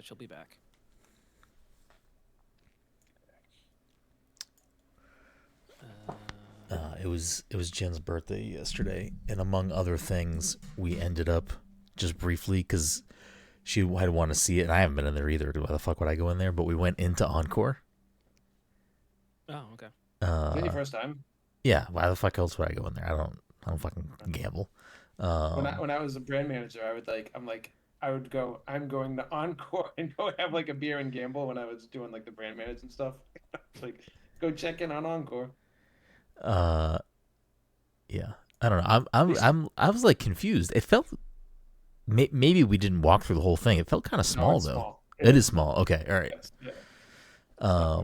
but she'll be back. It was Jen's birthday yesterday, and among other things, we ended up just briefly because she had wanted to see it, and I haven't been in there either. Why the fuck would I go in there? But we went into Encore. Oh, okay. Is that your first time? Yeah, why the fuck else would I go in there? I don't fucking gamble. When I was a brand manager, I'm going to Encore and go have like a beer and gamble when I was doing like the brand management stuff. Like, go check in on Encore. Yeah, I don't know. I was like confused. It felt maybe we didn't walk through the whole thing. It felt kind of small though. Small. It is small. Okay, all right. Yes, yeah.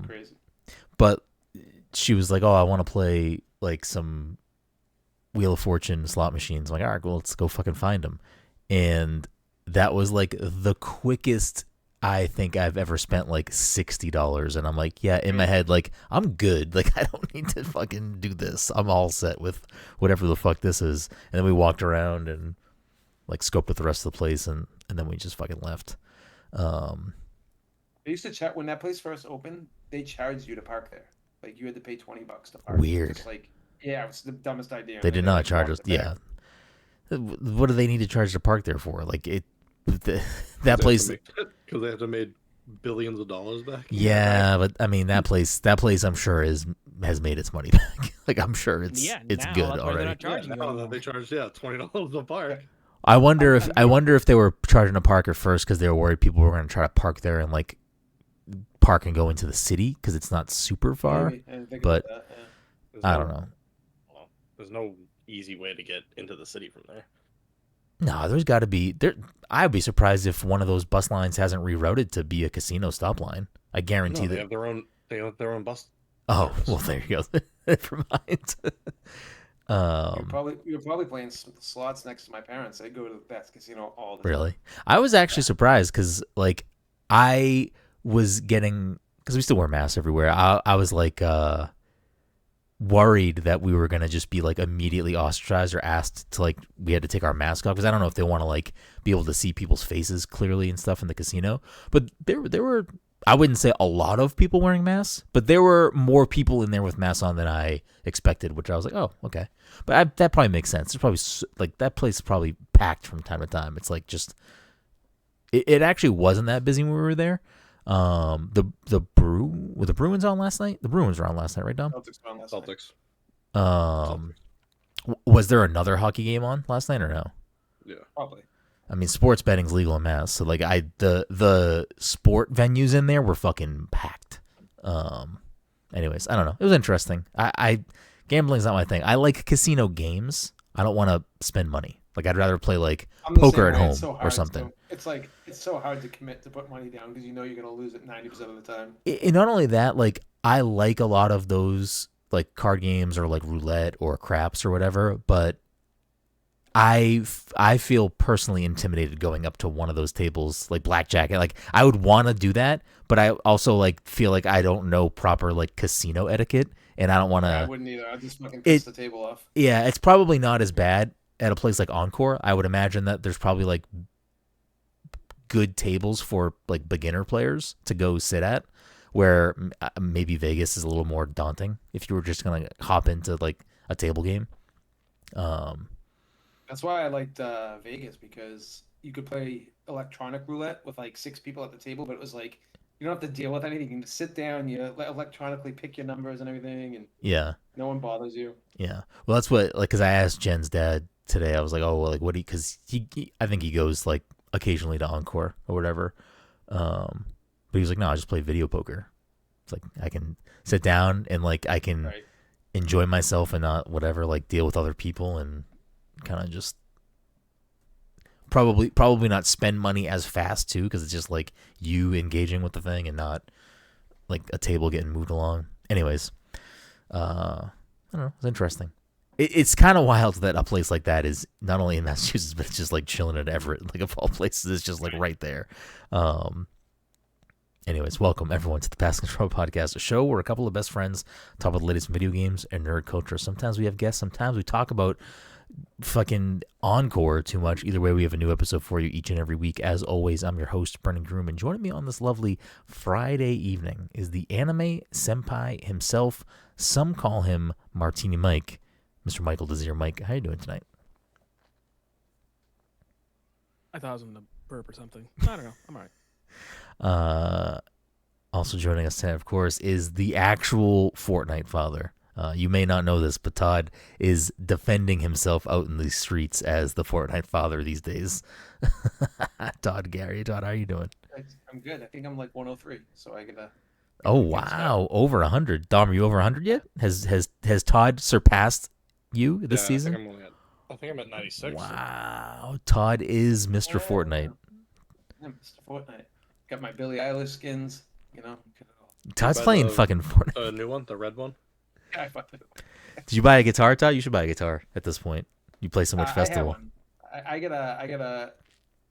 Crazy. But she was like, "Oh, I want to play like some Wheel of Fortune slot machines." I'm like, "All right, well, let's go fucking find them." And that was like the quickest I think I've ever spent like $60. And I'm like, yeah, in my head, like, I'm good. Like, I don't need to fucking do this. I'm all set with whatever the fuck this is. And then we walked around and like scoped at the rest of the place, and then we just fucking left. They used to chat when that place first opened. They charged you to park there. Like, you had to pay $20 to park. Weird. Just like, yeah, it's the dumbest idea. They did not charge us. Yeah. What do they need to charge to park there for? Like that place. Because they have to make billions of dollars back. Yeah, but I mean that place I'm sure has made its money back. Like I'm sure it's good already. They charge $20 a park. I wonder if they were charging a park at first because they were worried people were going to try to park there and like park and go into the city because it's not super far. But I don't know. Well, there's no easy way to get into the city from there. No, there's got to be there. I'd be surprised if one of those bus lines hasn't rerouted to be a casino stop line. I guarantee they have their own. They have their own bus. Oh well, there you go. Never mind. You're probably playing slots next to my parents. They go to that casino all the time. Really? I was actually surprised because like I was getting because we still wear masks everywhere. I was like worried that we were gonna just be like immediately ostracized or asked to like we had to take our mask off because I don't know if they want to like be able to see people's faces clearly and stuff in the casino. But there were I wouldn't say a lot of people wearing masks, but there were more people in there with masks on than I expected, which I was like, oh, okay. But that probably makes sense. It's probably like that place is probably packed from time to time. It's like just it actually wasn't that busy when we were there. The were the Bruins on last night? The Bruins were on last night, right, Dom? Celtics. Was there another hockey game on last night or no? Yeah, probably. I mean, sports betting's legal in Mass, so like the sport venues in there were fucking packed. Anyways, I don't know. It was interesting. I gambling's not my thing. I like casino games. I don't want to spend money. Like I'd rather play like poker at home or something. It's so hard to commit to put money down because you know you're gonna lose it 90% of the time. And not only that, like I like a lot of those like card games or like roulette or craps or whatever, but I feel personally intimidated going up to one of those tables like blackjack. Like I would want to do that, but I also like feel like I don't know proper like casino etiquette, and I don't want to. I wouldn't either. I'd just fucking piss the table off. Yeah, it's probably not as bad at a place like Encore. I would imagine that there's probably like good tables for like beginner players to go sit at, where maybe Vegas is a little more daunting if you were just gonna hop into like a table game. That's why I liked Vegas, because you could play electronic roulette with like 6 people at the table, but it was like you don't have to deal with anything. You can just sit down, you electronically pick your numbers and everything, and no one bothers you. Yeah, well, that's what like because I asked Jen's dad today. I was like, oh, well, like what do you? Because he I think he goes like occasionally to Encore or whatever. But he was like, no, I just play video poker. It's like I can sit down and like I can enjoy myself and not whatever like deal with other people and kind of just probably not spend money as fast too, because it's just like you engaging with the thing and not like a table getting moved along. Anyways, I don't know. It's interesting. It's kind of wild that a place like that is not only in Massachusetts, but it's just like chilling at Everett, like of all places. It's just like right there. Anyways, welcome everyone to the Pass Control Podcast, a show where a couple of best friends talk about the latest video games and nerd culture. Sometimes we have guests, sometimes we talk about fucking Encore too much. Either way, we have a new episode for you each and every week. As always, I'm your host, Brenden Groom, and joining me on this lovely Friday evening is the anime senpai himself. Some call him Martini Mike, Mr. Michael Desir. Mike, how you doing tonight? I thought I was in the burp or something. I don't know. I'm all right. Also joining us tonight, of course, is the actual Fortnite father. You may not know this, but Todd is defending himself out in the streets as the Fortnite father these days. Todd, how are you doing? I'm good. I think I'm like 103, so I gotta. Oh wow, over 100. Dom, are you over 100 yet? Has Todd surpassed you this season? I think I'm at 96. Wow, Todd is Mr. Fortnite. Yeah, Mr. Fortnite. Got my Billie Eilish skins. You know. Todd's playing fucking Fortnite. The new one, the red one. Yeah, Did you buy a guitar, Todd? You should buy a guitar at this point. You play so much festival. I gotta.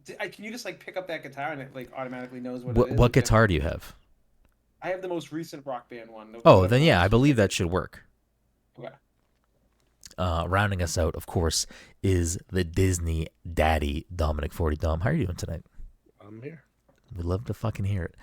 Can you just like pick up that guitar and it like automatically knows what it is? What guitar do you have? I have the most recent Rock Band one. Oh, then yeah, I believe that should work. Okay. Rounding us out, of course, is the Disney daddy, Dominic 40. Dom, how are you doing tonight? I'm here. We'd love to fucking hear it.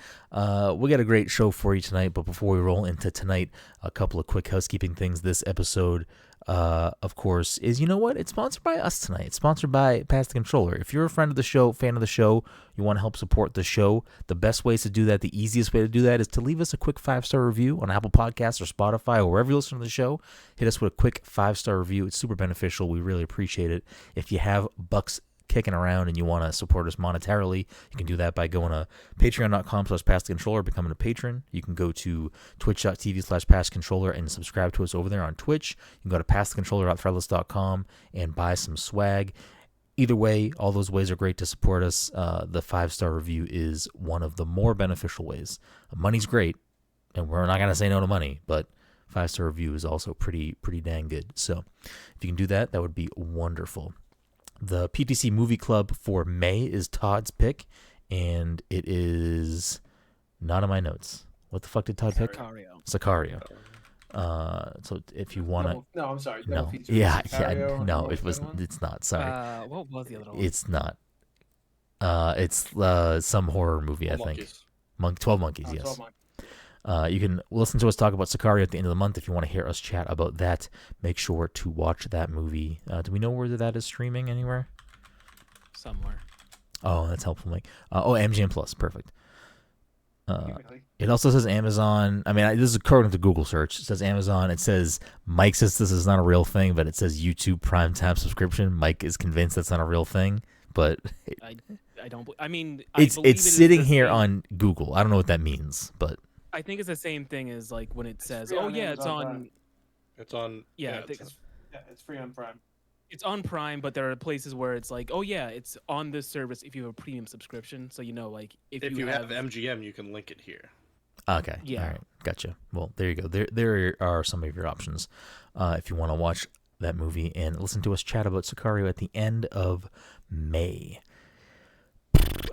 We got a great show for you tonight, but before we roll into tonight, a couple of quick housekeeping things. This episode, of course, is, you know what? It's sponsored by us tonight. It's sponsored by Pass the Controller. If you're a friend of the show, fan of the show, you want to help support the show, the best ways to do that, the easiest way to do that is to leave us a quick 5-star review on Apple Podcasts or Spotify or wherever you listen to the show. Hit us with a quick 5-star review. It's super beneficial. We really appreciate it. If you have bucks kicking around and you want to support us monetarily, you can do that by going to patreon.com/passthecontroller, becoming a patron. You can go to twitch.tv/passcontroller and subscribe to us over there on Twitch. You can go to passthecontroller.threadless.com and buy some swag. Either way, all those ways are great to support us. The 5-star review is one of the more beneficial ways. Money's great, and we're not going to say no to money, but 5-star review is also pretty dang good. So if you can do that, that would be wonderful. The PTC Movie Club for May is Todd's pick, and it is not in my notes. What the fuck did Todd pick? Sicario. So if you want to... No, I'm sorry. No. Feature. Yeah, Sicario, no, it's not. Sorry. What was the other one? It's not. It's some horror movie, I think. 12 Monkeys, yes. 12 Monkeys. You can listen to us talk about Sicario at the end of the month. If you want to hear us chat about that, make sure to watch that movie. Do we know where that is streaming anywhere? Somewhere. Oh, that's helpful, Mike. MGM Plus, perfect. It also says Amazon. I mean, this is according to Google search. It says Amazon. It says Mike says this is not a real thing, but it says YouTube Prime Time subscription. Mike is convinced that's not a real thing, but I don't. I mean, it's sitting here on Google. I don't know what that means, but. I think it's the same thing as like when it says, free "Oh on yeah, Amazon it's on." Yeah, it's free on Prime. It's on Prime, but there are places where it's like, "Oh yeah, it's on this service if you have a premium subscription." So you know, like if you have MGM, you can link it here. Okay. Yeah. All right. Gotcha. Well, there you go. There are some of your options if you want to watch that movie and listen to us chat about Sicario at the end of May.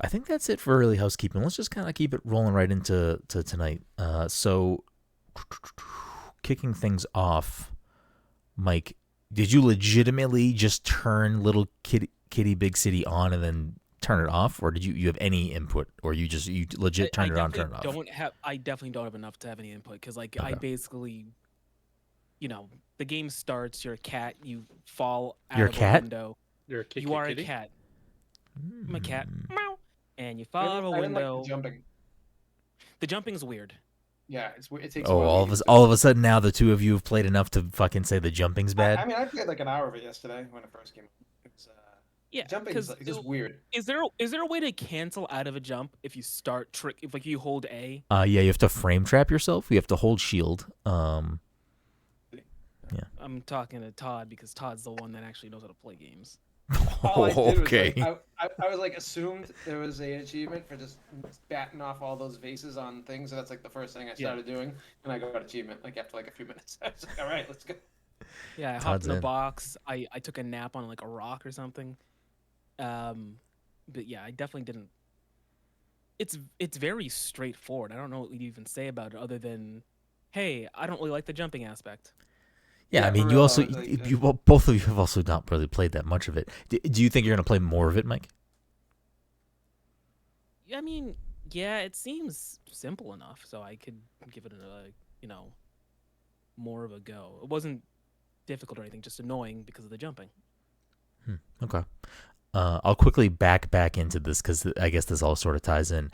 I think that's it for early housekeeping. Let's just kind of keep it rolling right into tonight. So, kicking things off, Mike, did you legitimately just turn Little Kitty Big City on and then turn it off, or did you have any input, or you legit turned it on, turn it off? I definitely don't have enough to have any input because like Okay. I basically, the game starts. You're a cat. You fall out You're a of cat? a window. You're a kitty. You are a cat. I'm a cat. Meow. And you fall out of a I didn't window. like the jumping. The jumping's weird. Yeah, it takes. Oh, all of a sudden now the two of you have played enough to fucking say the jumping's bad. I mean, I played like an hour of it yesterday when it first came out. It was, Yeah, jumping is like, just weird. Is there a way to cancel out of a jump if you start if like you hold A? Yeah, you have to frame trap yourself. You have to hold shield. Yeah. I'm talking to Todd because Todd's the one that actually knows how to play games. All I did was, Okay. I was like assumed there was an achievement for just batting off all those vases on things. So that's like the first thing I started doing, and I got an achievement like after like a few minutes. I was like, all right, let's go. Yeah, I hopped in the box. I took a nap on like a rock or something. But yeah, I definitely didn't. it's very straightforward. I don't know what you'd even say about it other than, hey, I don't really like the jumping aspect. Yeah, I mean, for you real, also, like, both of you have also not really played that much of it. Do you think you're going to play more of it, Mike? I mean, yeah, it seems simple enough, so I could give it more of a go. It wasn't difficult or anything, just annoying because of the jumping. Okay. I'll quickly back into this because I guess this all sort of ties in.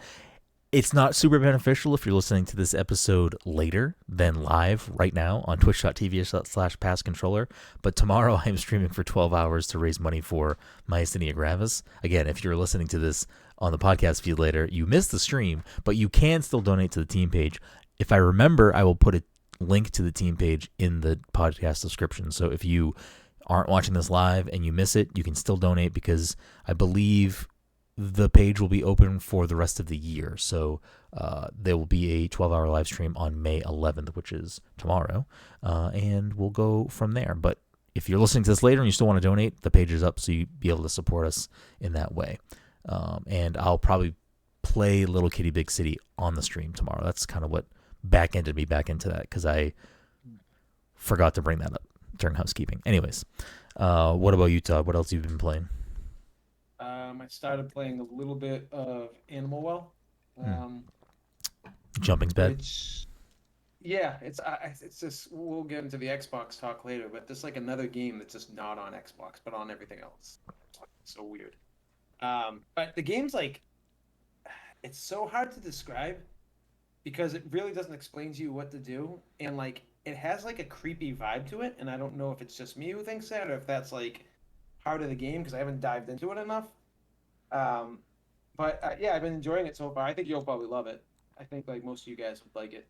It's not super beneficial if you're listening to this episode later than live right now on twitch.tv/passcontroller. But tomorrow I'm streaming for 12 hours to raise money for myasthenia gravis. Again, if you're listening to this on the podcast feed later, you missed the stream, but you can still donate to the team page. If I remember, I will put a link to the team page in the podcast description. So if you aren't watching this live and you miss it, you can still donate because I believe the page will be open for the rest of the year. So there will be a 12-hour live stream on May 11th, which is tomorrow, and we'll go from there. But if you're listening to this later and you still want to donate, the page is up so you'll be able to support us in that way. And I'll probably play Little Kitty Big City on the stream tomorrow. That's kind of what back-ended me back into that because I forgot to bring that up during housekeeping. Anyways, what about you, Todd? What else have you been playing? I started playing a little bit of Animal Well. Jumping's bad. It's just, we'll get into the Xbox talk later, but there's like another game that's just not on Xbox, but on everything else. It's so weird. But the game's like, it's so hard to describe because it really doesn't explain to you what to do, and like it has like a creepy vibe to it, and I don't know if it's just me who thinks that or if that's like part of the game because I haven't dived into it enough. But I've been enjoying it so far. I think you'll probably love it. I think like most of you guys would like it.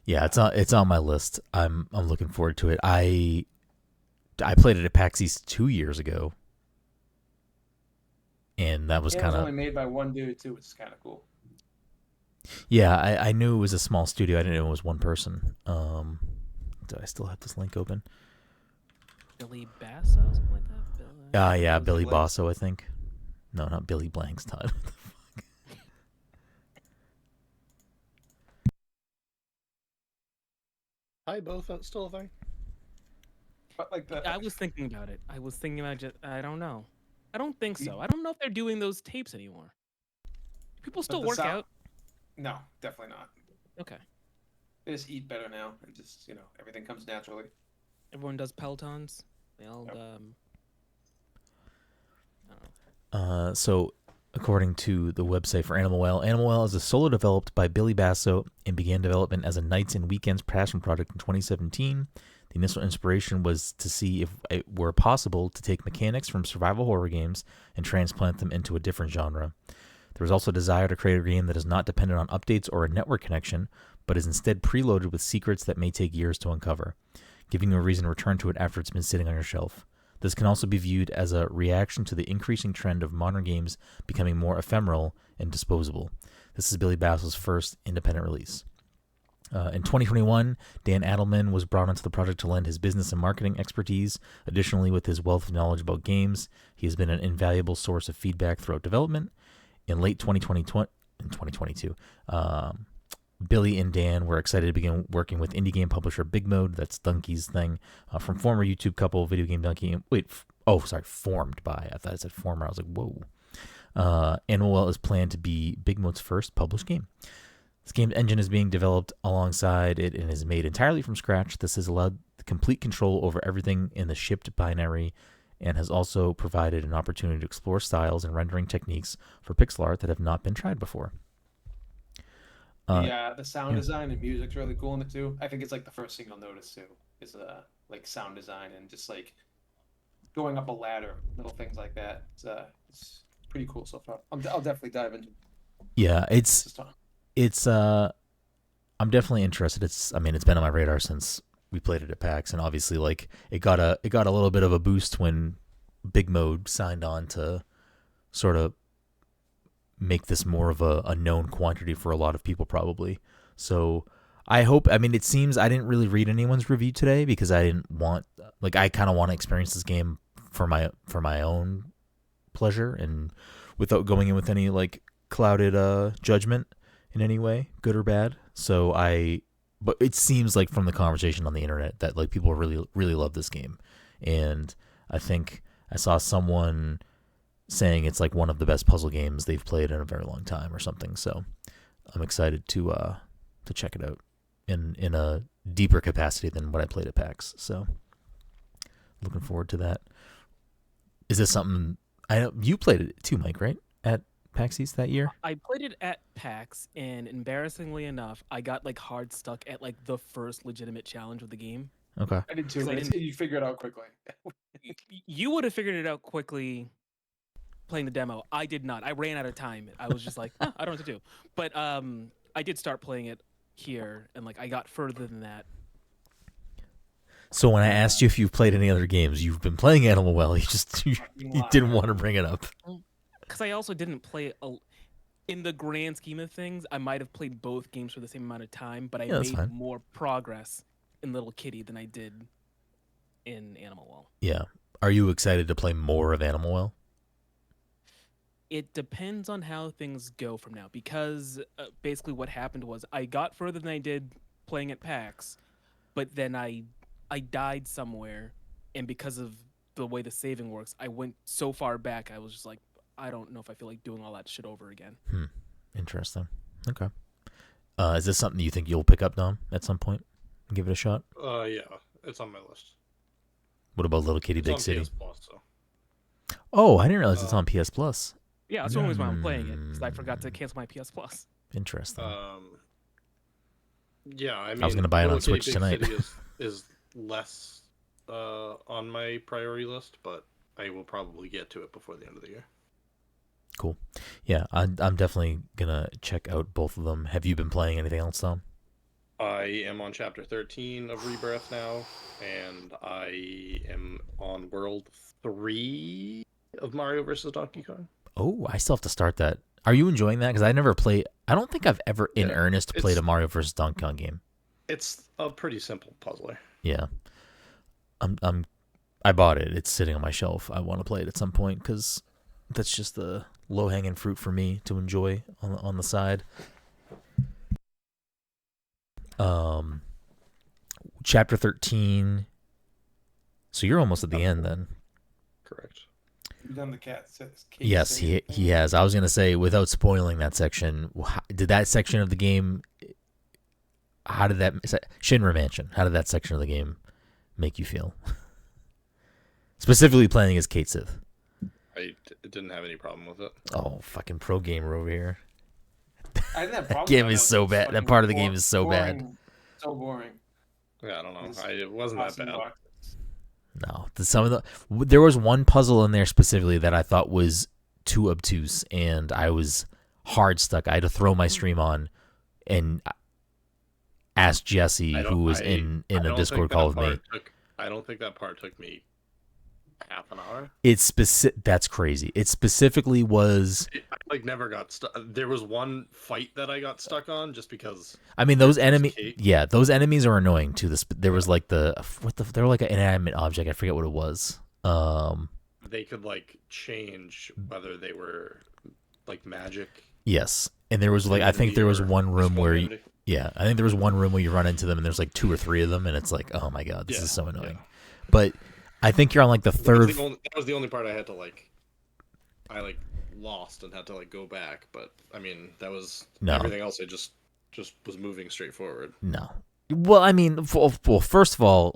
Yeah, it's on my list. I'm looking forward to it. I played it at PAX East 2 years ago, and that was kind of only made by one dude too, which is kind of cool. Yeah, I knew it was a small studio. I didn't know it was one person. Do I still have this link open? Billy Basso, something like that. Yeah, Billy Basso, I think. No, not Billy Blanks, Todd. Hi, both. That's still a thing. But like I was thinking about it. I don't know. I don't think so. I don't know if they're doing those tapes anymore. People still work out. No, definitely not. Okay. They just eat better now, and just everything comes naturally. Everyone does Pelotons. They all Yep. I don't know. So, according to the website for Animal Well is a solo developed by Billy Basso and began development as a nights and weekends passion project in 2017. The initial inspiration was to see if it were possible to take mechanics from survival horror games and transplant them into a different genre. There was also a desire to create a game that is not dependent on updates or a network connection, but is instead preloaded with secrets that may take years to uncover, giving you a reason to return to it after it's been sitting on your shelf. This can also be viewed as a reaction to the increasing trend of modern games becoming more ephemeral and disposable. This is Billy Basso's first independent release. In 2021, Dan Adelman was brought onto the project to lend his business and marketing expertise. Additionally, with his wealth of knowledge about games, he has been an invaluable source of feedback throughout development. In late 2022, Billy and Dan were excited to begin working with indie game publisher Big Mode, that's Donkey's thing, from former YouTube couple Video Game Donkey. Formed by. I thought it said former. I was like, whoa. Animal Well is planned to be Big Mode's first published game. This game's engine is being developed alongside it and is made entirely from scratch. This has allowed complete control over everything in the shipped binary and has also provided an opportunity to explore styles and rendering techniques for pixel art that have not been tried before. The sound design and music's really cool in it too. I think it's like the first thing you'll notice too is like sound design and just like going up a ladder, little things like that. It's pretty cool so far. I'll definitely dive into. Yeah, I'm definitely interested. It's been on my radar since we played it at PAX, and obviously like it got a little bit of a boost when Big Mode signed on to sort of make this more of a known quantity for a lot of people probably. So I hope, it seems, I didn't really read anyone's review today because I didn't want, I kind of want to experience this game for my own pleasure and without going in with any clouded judgment in any way, good or bad. So but it seems like from the conversation on the internet that like people really, really love this game. And I think I saw someone saying it's like one of the best puzzle games they've played in a very long time or something. So I'm excited to check it out in a deeper capacity than what I played at PAX. So looking forward to that. Is this something I know you played it too, Mike, right? At PAX East that year? I played it at PAX, and embarrassingly enough, I got like hard stuck at like the first legitimate challenge of the game. Okay. I did too. I But didn't- you figured it out quickly. You would have figured it out quickly playing the demo. I did not. I ran out of time. I was just like, I don't know what to do. But I did start playing it here, and like I got further than that. So when I asked you if you've played any other games, you've been playing Animal Well. You didn't want to bring it up. Because I also didn't play in the grand scheme of things. I might have played both games for the same amount of time, but I that's made fine. more progress in Little Kitty than I did in Animal Well. Yeah. Are you excited to play more of Animal Well? It depends on how things go from now, because basically what happened was I got further than I did playing at PAX, but then I died somewhere, and because of the way the saving works, I went so far back, I was just like, I don't know if I feel like doing all that shit over again. Interesting. Okay. Is this something you think you'll pick up, Dom, at some point and give it a shot? Yeah, it's on my list. What about Little Kitty It's Big on City? PS Plus, so. Oh, I didn't realize it's on PS Plus. Yeah, that's the only reason why I'm playing it, because I forgot to cancel my PS Plus. Interesting. Yeah, I mean, I was gonna buy it on Little Kitty Switch Big tonight. City is less on my priority list, but I will probably get to it before the end of the year. Cool. Yeah, I'm definitely gonna check out both of them. Have you been playing anything else, Dom? I am on Chapter 13 of Rebirth now, and I am on World 3 of Mario vs. Donkey Kong. Oh, I still have to start that. Are you enjoying that? Because I never played. I don't think I've ever in Yeah, earnest played a Mario vs. Donkey Kong game. It's a pretty simple puzzler. Yeah, I bought it. It's sitting on my shelf. I want to play it at some point because that's just the low hanging fruit for me to enjoy on the side. Chapter 13. So you're almost at the end then. Correct. You've done the cat. Yes, he has. I was gonna say, without spoiling that section, did that section of the game? How did that Shinra Mansion? How did that section of the game make you feel? Specifically playing as Kate Sith. I didn't have any problem with it. Oh, fucking pro gamer over here. I didn't have problems. Game with is it. so It's bad. That fucking part of the game is so bad. boring. So boring. Yeah, I don't know. It wasn't that Awesome bad. boxes. No, there was one puzzle in there specifically that I thought was too obtuse, and I was hard stuck. I had to throw my stream on and ask Jesse, who was in a Discord call with me. I don't think that part took me half an hour. That's crazy. It specifically was. I never got stuck. There was one fight that I got stuck on just because. I mean, those enemies. Kate. Yeah, those enemies are annoying too. There was like they were like an inanimate object. I forget what it was. They could change whether they were magic. Yes, and there was I think there was one room where I think there was one room where you run into them and there's 2 or 3 of them and it's like, oh my god, this is so annoying. Yeah. But I think you're on the third. That was the only part I had to I lost and had to go back. But I mean, that was everything else. I just was moving straight forward. No, well, I mean, first of all,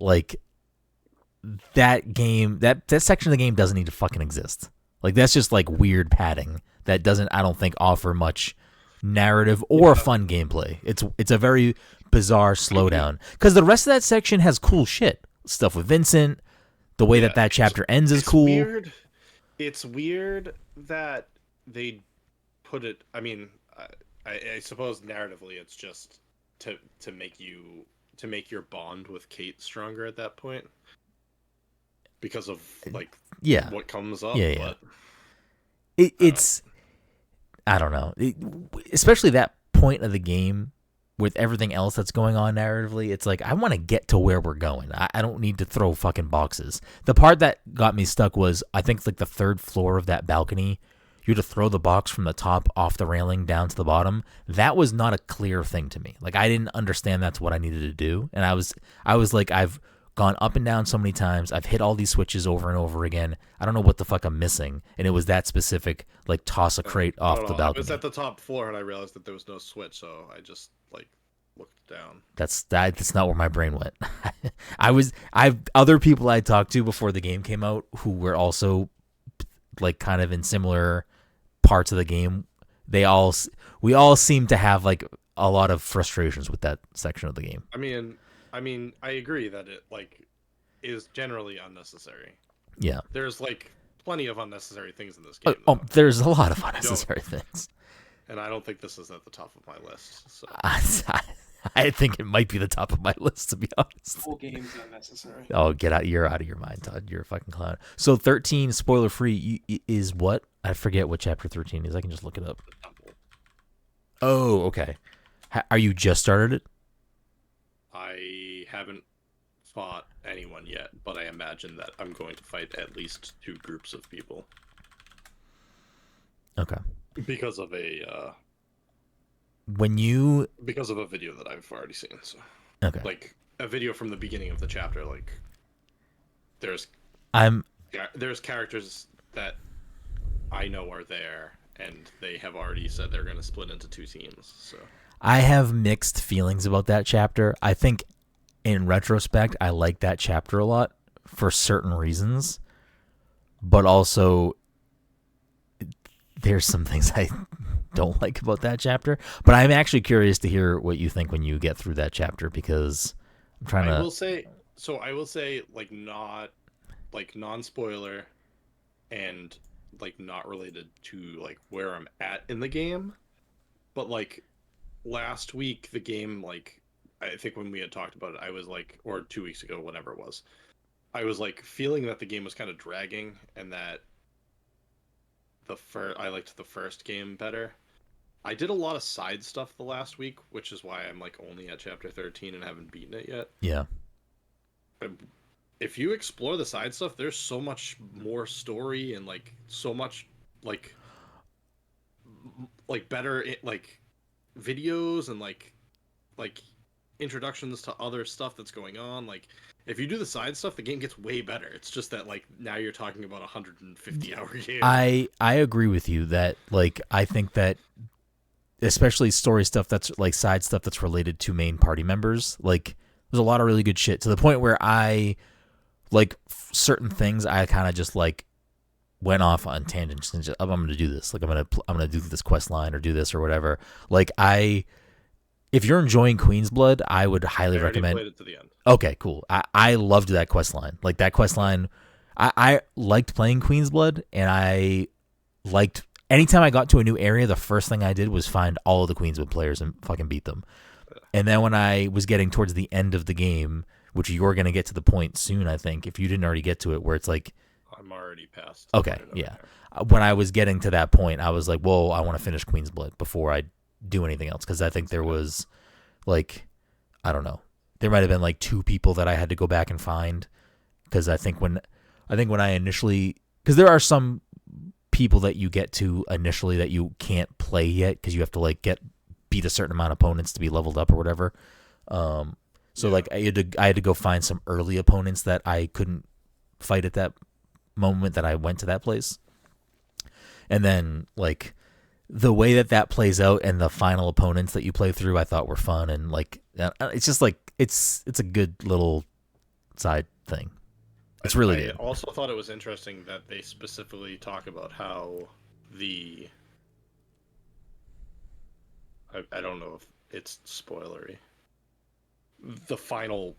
that game, that section of the game doesn't need to fucking exist. That's just weird padding that doesn't, I don't think, offer much narrative or fun gameplay. It's a very bizarre slowdown because the rest of that section has cool shit. Stuff with Vincent, the way that chapter ends is cool. Weird. It's weird that they put it. I mean, I suppose narratively, it's just to make your bond with Kate stronger at that point because of what comes up. Yeah. But, it's I don't know. Especially that point of the game with everything else that's going on narratively, it's I want to get to where we're going. I don't need to throw fucking boxes. The part that got me stuck was, I think the 3rd floor of that balcony. you had to throw the box from the top off the railing down to the bottom. That was not a clear thing to me. Like I didn't understand that's what I needed to do, and I was like, I've gone up and down so many times. I've hit all these switches over and over again. I don't know what the fuck I'm missing, and it was that specific. Like toss a crate off the balcony. I was at the top floor and I realized that there was no switch, so I just like looked down. That's not where my brain went. I've other people I talked to before the game came out who were also like kind of in similar parts of the game. We all seem to have like a lot of frustrations with that section of the game. I mean, I agree that it like is generally unnecessary. Yeah. There's like plenty of unnecessary things in this game. There's a lot of unnecessary things. And I don't think this is at the top of my list. So. I think it might be the top of my list, to be honest. Whole game's unnecessary. Oh, you're out of your mind, Todd. You're a fucking clown. So 13, spoiler free, is what? I forget what chapter 13 is. I can just look it up. Oh, okay. Are you just started it? I haven't fought anyone yet, but I imagine that I'm going to fight at least 2 groups of people. Okay. Because of a video that I've already seen. So. Okay. Like a video from the beginning of the chapter. Like there's characters that I know are there, and they have already said they're going to split into 2 teams. So. I have mixed feelings about that chapter. I think in retrospect, I like that chapter a lot for certain reasons, but also there's some things I don't like about that chapter. But I'm actually curious to hear what you think when you get through that chapter, because I'm trying to. I will say like not like non-spoiler and like not related to like where I'm at in the game, but like last week the game, like I think when we had talked about it, I was like, or 2 weeks ago, whatever it was, I was like feeling that the game was kind of dragging, and that I liked the first game better. I did a lot of side stuff the last week, which is why I'm like only at chapter 13 and haven't beaten it yet. Yeah. If you explore the side stuff, there's so much more story and like so much like better like videos and like introductions to other stuff that's going on. Like if you do the side stuff, the game gets way better. It's just that like now you're talking about 150-hour game. I agree with you that like I think that especially story stuff that's like side stuff that's related to main party members, like there's a lot of really good shit, to the point where I like certain things I kind of just like went off on tangents and just, I'm going to do this. Like I'm going to do this quest line or do this or whatever. Like if you're enjoying Queen's Blood, I would highly recommend. Played it to the end. Okay, cool. I loved that quest line. Like that quest line, I liked playing Queen's Blood, and I liked anytime I got to a new area, the first thing I did was find all of the Queen's Blood players and fucking beat them. And then when I was getting towards the end of the game, which you're going to get to the point soon, I think, if you didn't already get to it, where it's like, I'm already past. Okay, yeah. When I was getting to that point, I was like, whoa, I want to finish Queen's Blood before I do anything else, because I think there was like, I don't know, there might have been like 2 people that I had to go back and find, because I think when I initially, because there are some people that you get to initially that you can't play yet because you have to like beat a certain amount of opponents to be leveled up or whatever. Like I had to go find some early opponents that I couldn't fight at that moment that I went to that place. And then like the way that plays out and the final opponents that you play through, I thought were fun, and like it's just like it's a good little side thing. It's really good. I also thought it was interesting that they specifically talk about how I don't know if it's spoilery, the final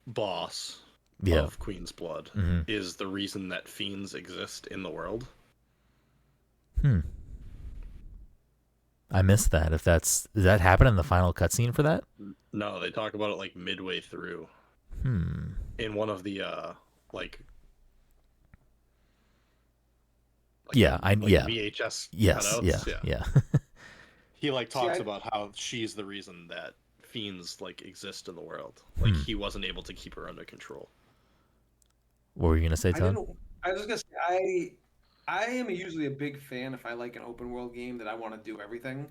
boss of Queen's Blood is the reason that fiends exist in the world. I missed that. Does that happen in the final cutscene for that? No, they talk about it like midway through. In one of the VHS cutouts. Yeah. He like talks about how she's the reason that fiends like exist in the world. Like he wasn't able to keep her under control. What were you gonna say, Todd? I was gonna say I am usually a big fan if I like an open world game that I want to do everything.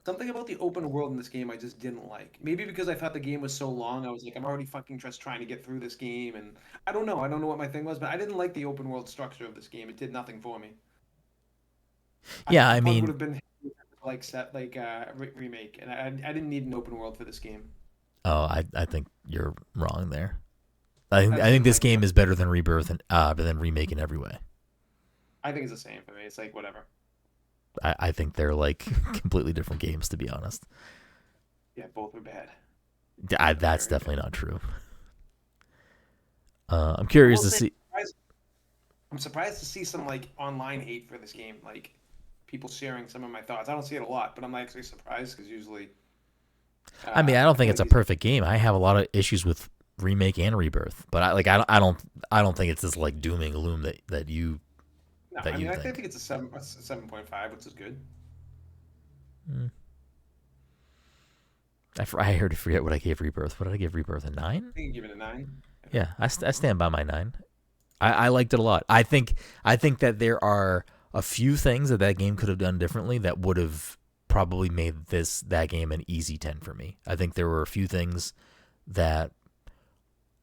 Something about the open world in this game I just didn't like. Maybe because I thought the game was so long, I was like, I'm already fucking just trying to get through this game, and I don't know. I don't know what my thing was, but I didn't like the open world structure of this game. It did nothing for me. Yeah, I I probably would mean, have been like set like remake, and I didn't need an open world for this game. oh, I think you're wrong there. I I just think didn't this like game it. is better than Rebirth and than Remake in every way. I think it's the same for me. It's like whatever. I think they're like completely different games, to be honest. Yeah, both are bad. That's Very definitely bad. not true. I'm I curious will to say, see. I'm surprised to see some like online hate for this game, like people sharing some of my thoughts. I don't see it a lot, but I'm actually surprised because usually, I mean, I don't I feel think like it's a these. perfect game. I have a lot of issues with Remake and Rebirth, but I don't think it's this like dooming gloom that you No, that I you mean I think. think it's a 7.5, which is good. Mm. I heard to forget what I gave Rebirth. What did I give Rebirth? A 9? I think you give it a 9. Yeah, I stand by my 9. I liked it a lot. I think that there are a few things that game could have done differently that would have probably made that game an easy 10 for me. I think there were a few things that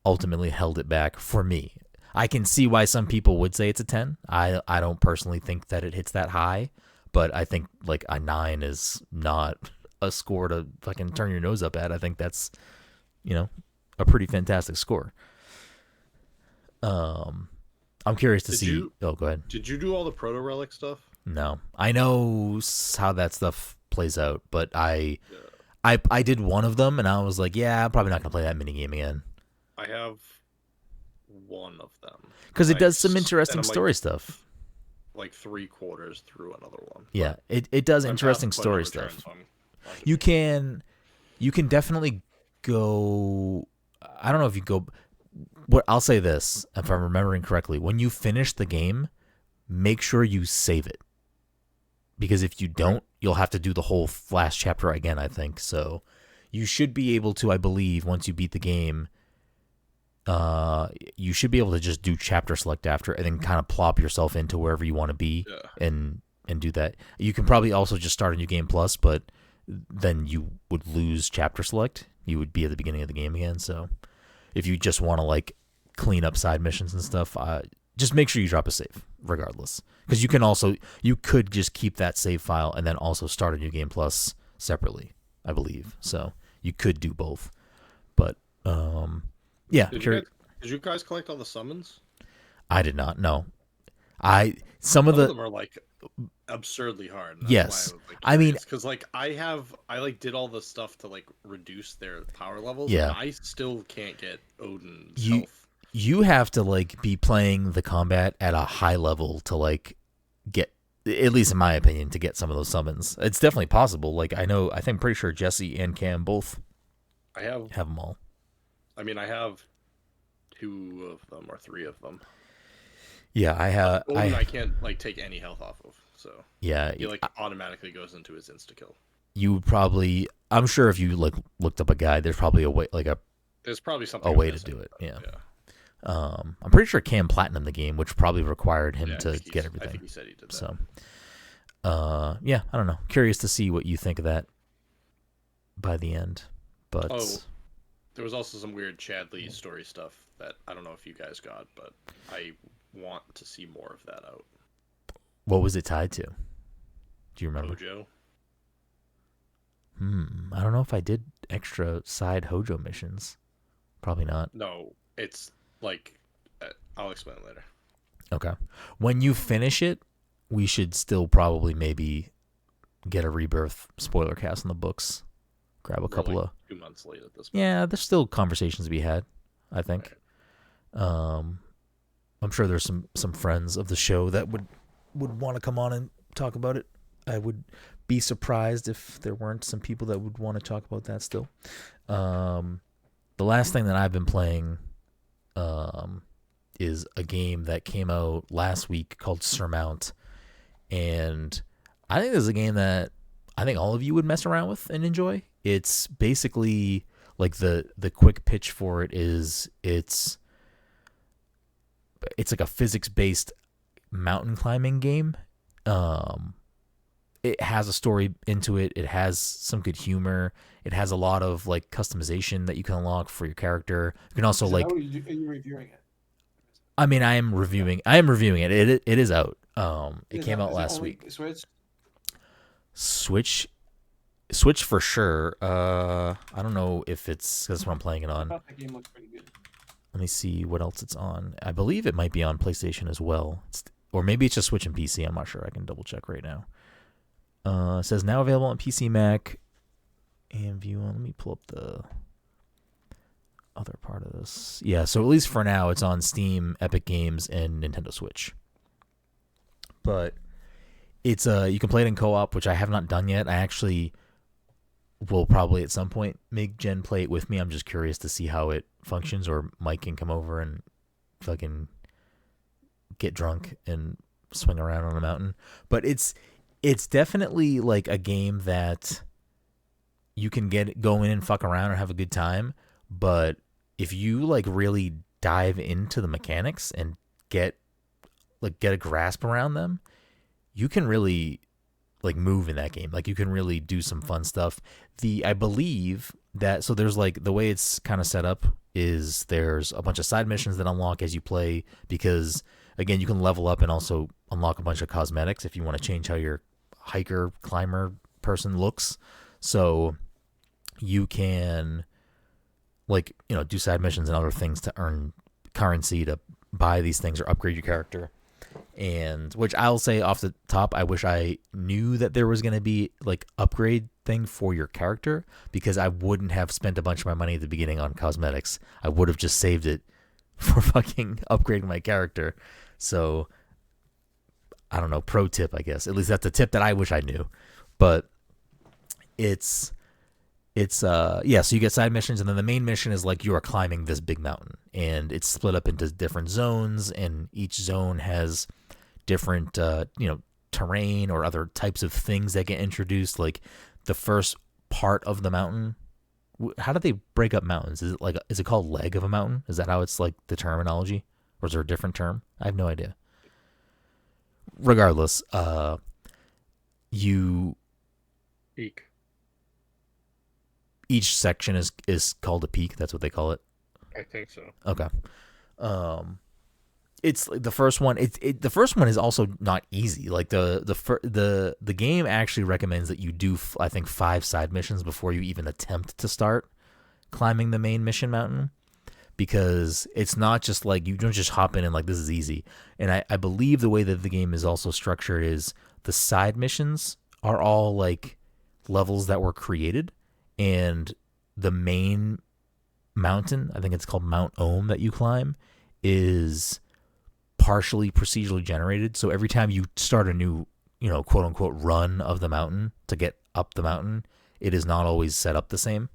ultimately held it back for me. I can see why some people would say it's a 10. I don't personally think that it hits that high, but I think like a 9 is not a score to fucking turn your nose up at. I think that's, a pretty fantastic score. I'm curious to Did see. you Oh, go ahead. did you do all the proto relic stuff? No, I know how that stuff plays out, but Yeah. I did one of them, and I was like, yeah, I'm probably not gonna play that mini game again I have one of them, because and it does some interesting I'm story stuff. like 3/4 through another one. Yeah, But it does I'm past interesting the point of no story return, stuff. so I'm watching You the game. can definitely go. I don't know if you go. What I'll say this, if I'm remembering correctly, when you finish the game, make sure you save it because if you don't, you'll have to do the whole last chapter again. I think so. You should be able to, I believe, once you beat the game, you should be able to just do chapter select after, and then kind of plop yourself into wherever you want to be, Yeah. and do that. You can probably also just start a new game plus, but then you would lose chapter select. You would be at the beginning of the game again. So if you just want to like clean up side missions and stuff, just make sure you drop a save regardless, because you could just keep that save file and then also start a new game plus separately, I believe. So you could do both, but yeah, Did you guys collect all the summons? I did not know. Some of them are like absurdly hard. And that's yes, why I was like I mean, because like I like did all the stuff to like reduce their power levels. yeah, And I still can't get Odin's you health. you have to like be playing the combat at a high level to like get, at least in my opinion, to get some of those summons. It's definitely possible. Like I think pretty sure Jesse and Cam both I have them all. I mean I have 2 of them or 3 of them. Yeah, I have. Odin I can't like take any health off of, so Yeah, he like automatically goes into his insta kill. you would probably. I'm sure if you like looked up a guide, there's probably a way, like There's probably something a I'm way to missing, do it. but, Yeah. I'm pretty sure Cam platinum the game, which probably required him Yeah, to get I everything. think he said he did that. So, yeah, I don't know. Curious to see what you think of that by the end. But there was also some weird Chadley story stuff that I don't know if you guys got, but I want to see more of that out. what was it tied to? Do you remember? Hojo. I don't know if I did extra side Hojo missions. Probably not. No, it's like I'll explain it later. Okay. When you finish it, we should still probably maybe get a Rebirth spoiler cast in the books. Grab a couple like of 2 months late at this point. Yeah, there's still conversations to be had, I think. Right. I'm sure there's some friends of the show that would want to come on and talk about it. I would be surprised if there weren't some people that would want to talk about that still. The last thing that I've been playing is a game that came out last week called Surmount. And I think this is a game that I think all of you would mess around with and enjoy. It's basically like the quick pitch for it is it's like a physics-based mountain climbing game. It has a story into it. It has some good humor. It has a lot of like customization that you can unlock for your character. You can also like. Are you reviewing it? I mean, I am reviewing it. It is out. It came out last week. Switch for sure. I don't know if it's that's what I'm playing it on. I thought the game looked pretty good. Let me see what else it's on. I believe it might be on PlayStation as well, or maybe it's just Switch and PC. I'm not sure. I can double check right now. It says now available on PC, Mac, and View. Let me pull up the other part of this. Yeah, so at least for now, it's on Steam, Epic Games, and Nintendo Switch. But it's you can play it in co-op, which I have not done yet. I actually will probably at some point make Jen play it with me. I'm just curious to see how it functions, or Mike can come over and fucking get drunk and swing around on a mountain. But it's definitely like a game that you can go in and fuck around and have a good time. But if you like really dive into the mechanics and get a grasp around them, you can really like move in that game. Like you can really do some fun stuff. I believe that, so there's like the way it's kind of set up is there's a bunch of side missions that unlock as you play, because again, you can level up and also unlock a bunch of cosmetics if you want to change how your hiker climber person looks. So you can like, do side missions and other things to earn currency to buy these things or upgrade your character. And which I'll say off the top, I wish I knew that there was going to be like upgrade thing for your character, because I wouldn't have spent a bunch of my money at the beginning on cosmetics. I would have just saved it for fucking upgrading my character. So I don't know, pro tip, I guess. At least that's a tip that I wish I knew. But it's so you get side missions, and then the main mission is like you are climbing this big mountain, and it's split up into different zones, and each zone has different terrain or other types of things that get introduced. Like the first part of the mountain, how do they break up mountains? Is it called leg of a mountain? Is that how it's like the terminology, or is there a different term? I have no idea. Regardless, peak. Each section is called a peak. That's what they call it. I think so. Okay. It's the first one. The first one is also not easy. Like the game actually recommends that you do, I think, 5 side missions before you even attempt to start climbing the main mission mountain, because it's not just like you don't just hop in and like this is easy. And I believe the way that the game is also structured is the side missions are all like levels that were created. And the main mountain, I think it's called Mount Ohm, that you climb, is partially procedurally generated. So every time you start a new, quote unquote run of the mountain to get up the mountain, it is not always set up the same.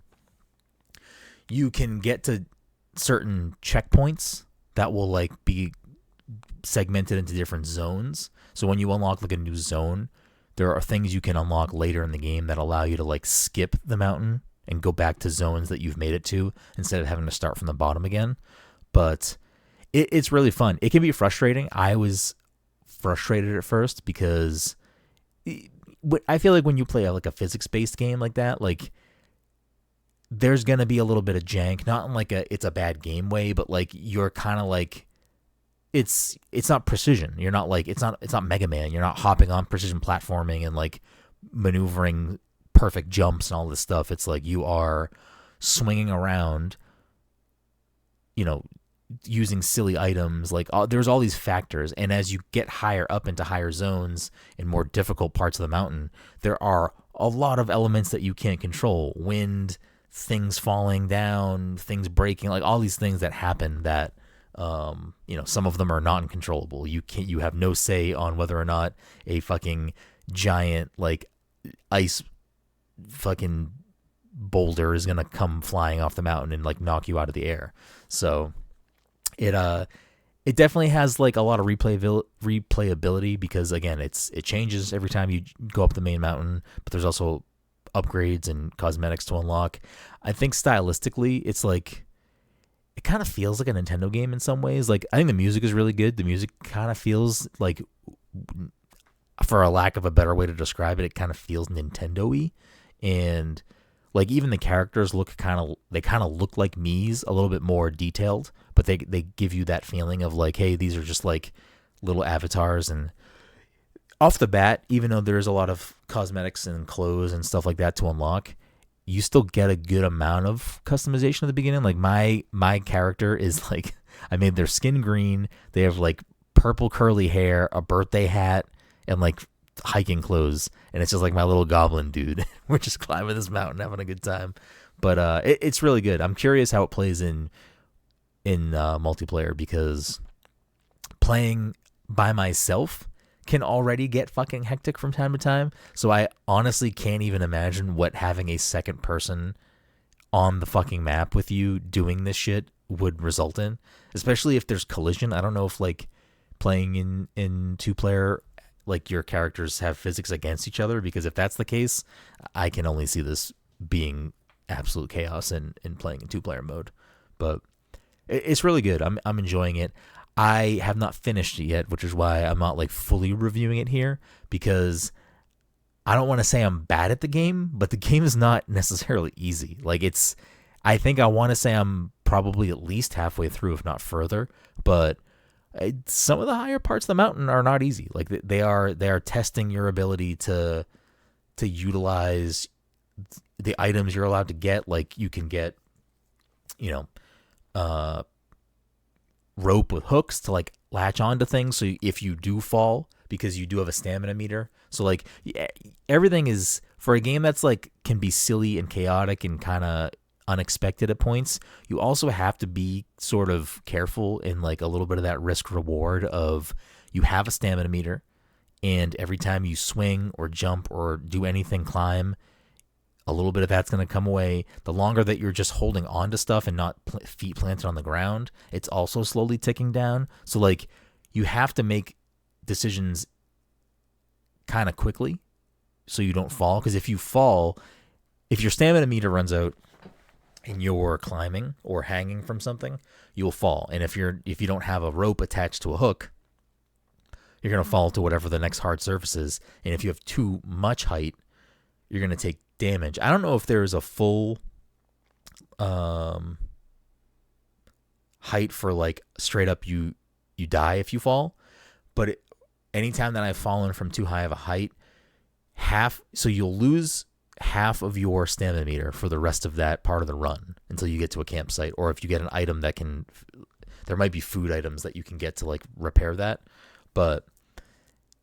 You can get to certain checkpoints that will like be segmented into different zones. So when you unlock like a new zone, there are things you can unlock later in the game that allow you to like skip the mountain and go back to zones that you've made it to instead of having to start from the bottom again. But it's really fun. It can be frustrating. I was frustrated at first because I feel like when you play like a physics-based game like that, like there's going to be a little bit of jank, not in like it's a bad game way, but like you're kind of like, it's not precision. You're not like, it's not Mega Man. You're not hopping on precision platforming and like maneuvering perfect jumps and all this stuff. It's like you are swinging around, using silly items. Like there's all these factors. And as you get higher up into higher zones and more difficult parts of the mountain, there are a lot of elements that you can't control. Wind, things falling down, things breaking, like all these things that happen that, some of them are non-controllable. You have no say on whether or not a fucking giant like ice fucking boulder is gonna come flying off the mountain and like knock you out of the air. So it definitely has like a lot of replayability because again it changes every time you go up the main mountain, but there's also upgrades and cosmetics to unlock. I think stylistically it's like it kind of feels like a Nintendo game in some ways. Like, I think the music is really good. The music kind of feels like, for a lack of a better way to describe it, it kind of feels Nintendo-y. And like even the characters look kind of look like Mii's, a little bit more detailed, but they give you that feeling of like, hey, these are just like little avatars. And off the bat, even though there's a lot of cosmetics and clothes and stuff like that to unlock, you still get a good amount of customization at the beginning. Like my character is like, I made their skin green. They have like purple curly hair, a birthday hat, and like hiking clothes. And it's just like my little goblin dude. We're just climbing this mountain, having a good time. But it's really good. I'm curious how it plays in multiplayer, because playing by myself can already get fucking hectic from time to time. So I honestly can't even imagine what having a second person on the fucking map with you doing this shit would result in, especially if there's collision. I don't know if like playing in 2-player, like your characters have physics against each other, because if that's the case, I can only see this being absolute chaos in playing in 2-player mode. But it's really good. I'm enjoying it. I have not finished it yet, which is why I'm not like fully reviewing it here, because I don't want to say I'm bad at the game, but the game is not necessarily easy. Like I think I want to say I'm probably at least halfway through, if not further, but some of the higher parts of the mountain are not easy. Like they are testing your ability to utilize the items you're allowed to get. Like you can get, rope with hooks to like latch onto things, so if you do fall, because you do have a stamina meter. So like everything is, for a game that's like can be silly and chaotic and kind of unexpected at points, you also have to be sort of careful in like a little bit of that risk reward of, you have a stamina meter, and every time you swing or jump or do anything, climb, a little bit of that's going to come away. The longer that you're just holding on to stuff and not feet planted on the ground, it's also slowly ticking down. So like you have to make decisions kind of quickly so you don't fall. Because if you fall, if your stamina meter runs out and you're climbing or hanging from something, you'll fall. And if you don't have a rope attached to a hook, you're going to fall to whatever the next hard surface is. And if you have too much height, you're going to take damage. I don't know if there is a full height for like straight up you die if you fall, but anytime that I've fallen from too high of a height, so you'll lose half of your stamina meter for the rest of that part of the run until you get to a campsite, or if you get an item that can, there might be food items that you can get to like repair that, but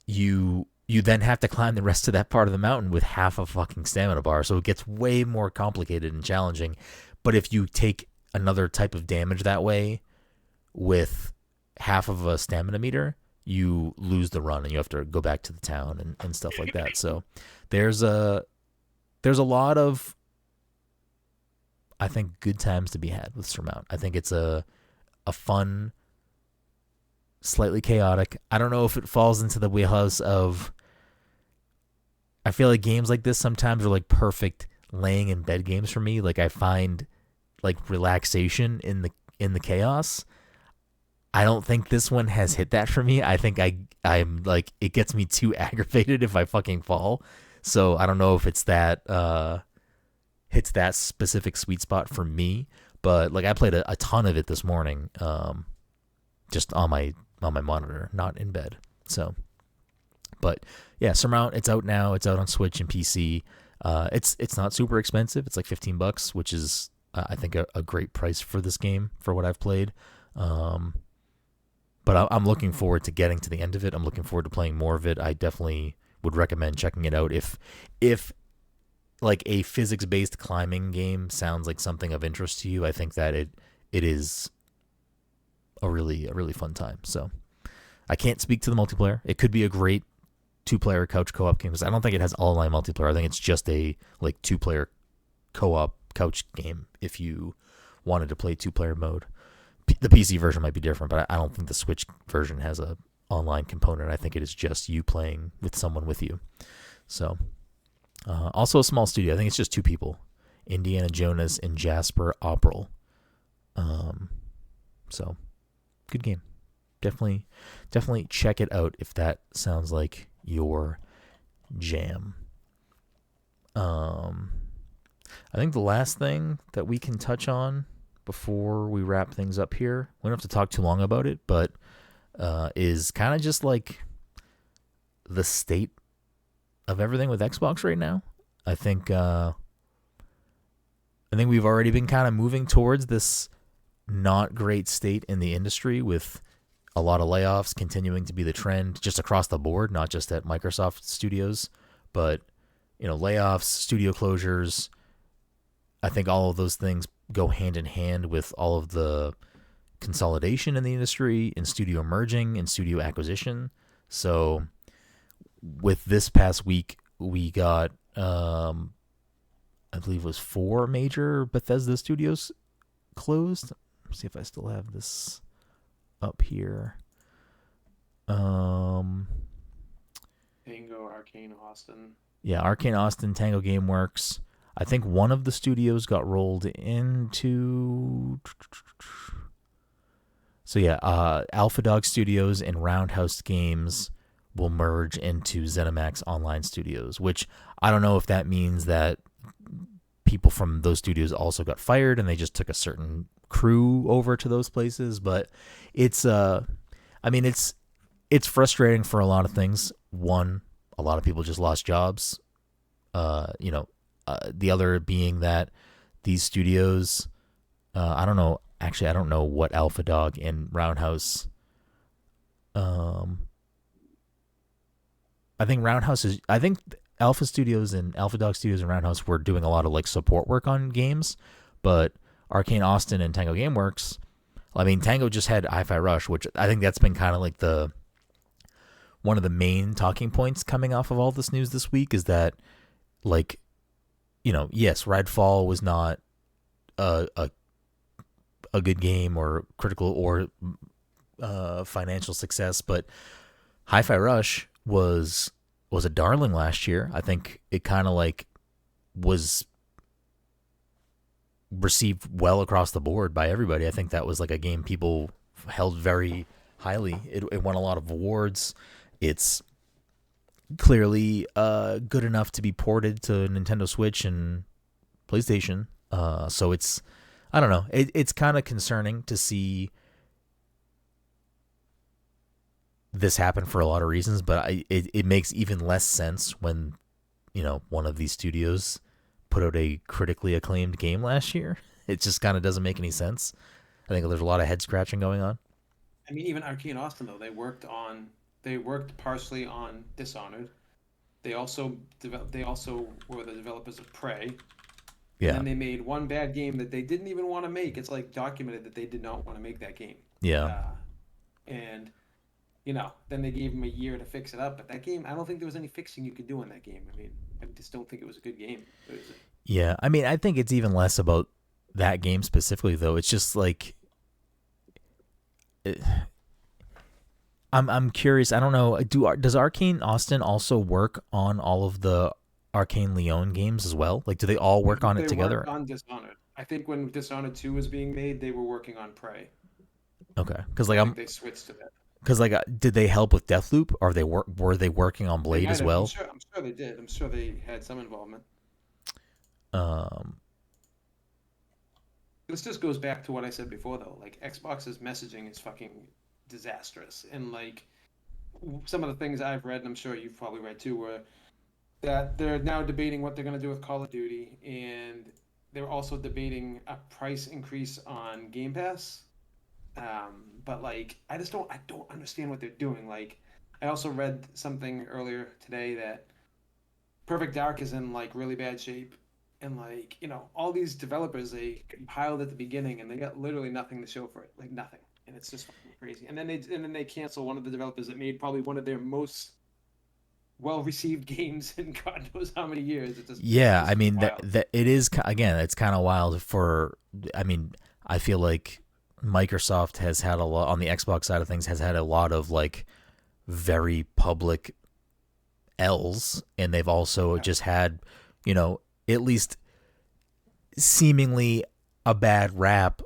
you then have to climb the rest of that part of the mountain with half a fucking stamina bar. So it gets way more complicated and challenging. But if you take another type of damage that way with half of a stamina meter, you lose the run and you have to go back to the town and stuff like that. So there's a lot of, I think, good times to be had with Surmount. I think it's a fun, slightly chaotic. I don't know if it falls into the wheelhouse of, I feel like games like this sometimes are like perfect laying in bed games for me. Like I find like relaxation in the chaos. I don't think this one has hit that for me. I think I'm like, it gets me too aggravated if I fucking fall. So I don't know if it's that hits that specific sweet spot for me. But like I played a ton of it this morning, just on my monitor, not in bed. So, but yeah, Surmount, it's out now. It's out on Switch and PC. It's not super expensive. It's like $15, which is I think a great price for this game for what I've played. But I'm looking forward to getting to the end of it. I'm looking forward to playing more of it. I definitely would recommend checking it out if like a physics-based climbing game sounds like something of interest to you. I think that it is a really fun time. So I can't speak to the multiplayer. It could be a great 2-player couch co-op game, because I don't think it has online multiplayer. I think it's just a like 2-player co-op couch game if you wanted to play 2-player mode. The PC version might be different, but I don't think the Switch version has a online component. I think it is just you playing with someone with you. So also a small studio. I think it's just 2 people, Indiana Jonas and Jasper Opperl. So, good game. Definitely check it out if that sounds like your jam. I think the last thing that we can touch on before we wrap things up here, we don't have to talk too long about it, but is kind of just like the state of everything with Xbox right now. I think we've already been kind of moving towards this not great state in the industry, with a lot of layoffs continuing to be the trend just across the board, not just at Microsoft Studios, but layoffs, studio closures. I think all of those things go hand in hand with all of the consolidation in the industry, in studio merging, and studio acquisition. So with this past week, we got, I believe it was 4 major Bethesda studios closed. Let's see if I still have this up here. Tango, Arcane, Austin. Yeah, Arcane Austin, Tango Gameworks. I think one of the studios got rolled into... So yeah, Alpha Dog Studios and Roundhouse Games will merge into ZeniMax Online Studios, which I don't know if that means that people from those studios also got fired and they just took a certain crew over to those places, but it's frustrating for a lot of things. One, a lot of people just lost jobs. The other being that these studios, I don't know what Alpha Dog and Roundhouse. I think Alpha Studios and Alpha Dog Studios and Roundhouse were doing a lot of like support work on games, but Arcane Austin and Tango Gameworks, Tango just had Hi-Fi Rush, which I think that's been kind of like one of the main talking points coming off of all this news this week, is that, like, yes, Redfall was not a good game or critical or financial success, but Hi-Fi Rush was a darling last year. I think it kind of like was received well across the board by everybody. I think that was like a game people held very highly. It won a lot of awards. It's clearly good enough to be ported to Nintendo Switch and PlayStation. So it's, I don't know. It's kind of concerning to see this happen for a lot of reasons, but it makes even less sense when, one of these studios put out a critically acclaimed game last year. It just kind of doesn't make any sense. I think there's a lot of head scratching going on. I mean, even Arcane Austin, though, they worked partially on Dishonored. They also were the developers of Prey. Yeah. And they made one bad game that they didn't even want to make. It's like documented that they did not want to make that game. Yeah. And then they gave them a year to fix it up. But that game, I don't think there was any fixing you could do in that game. I mean, I just don't think it was a good game. Yeah. I mean, I think it's even less about that game specifically, though. It's just like, I'm curious. I don't know. Does Arcane Austin also work on all of the Arcane Leon games as well? Like, do they all work on it together? They worked on Dishonored. I think when Dishonored 2 was being made, they were working on Prey. Okay, because they switched to that. Because did they help with Deathloop, or were they working on Blade as well? I'm sure they did. I'm sure they had some involvement. This just goes back to what I said before, though. Like, Xbox's messaging is fucking disastrous, and like some of the things I've read, and I'm sure you've probably read too, were that they're now debating what they're going to do with Call of Duty, and they're also debating a price increase on Game Pass. But like, I don't understand what they're doing. Like, I also read something earlier today that Perfect Dark is in like really bad shape, and like, all these developers, they compiled at the beginning and they got literally nothing to show for it, like nothing, and it's just fucking crazy. And then they cancel one of the developers that made probably one of their most well-received games in God knows how many years. I mean, that it is, again, it's kind of wild I feel like Microsoft has had a lot on the Xbox side of things, has had a lot of like very public L's, and they've also just had, at least seemingly a bad rap,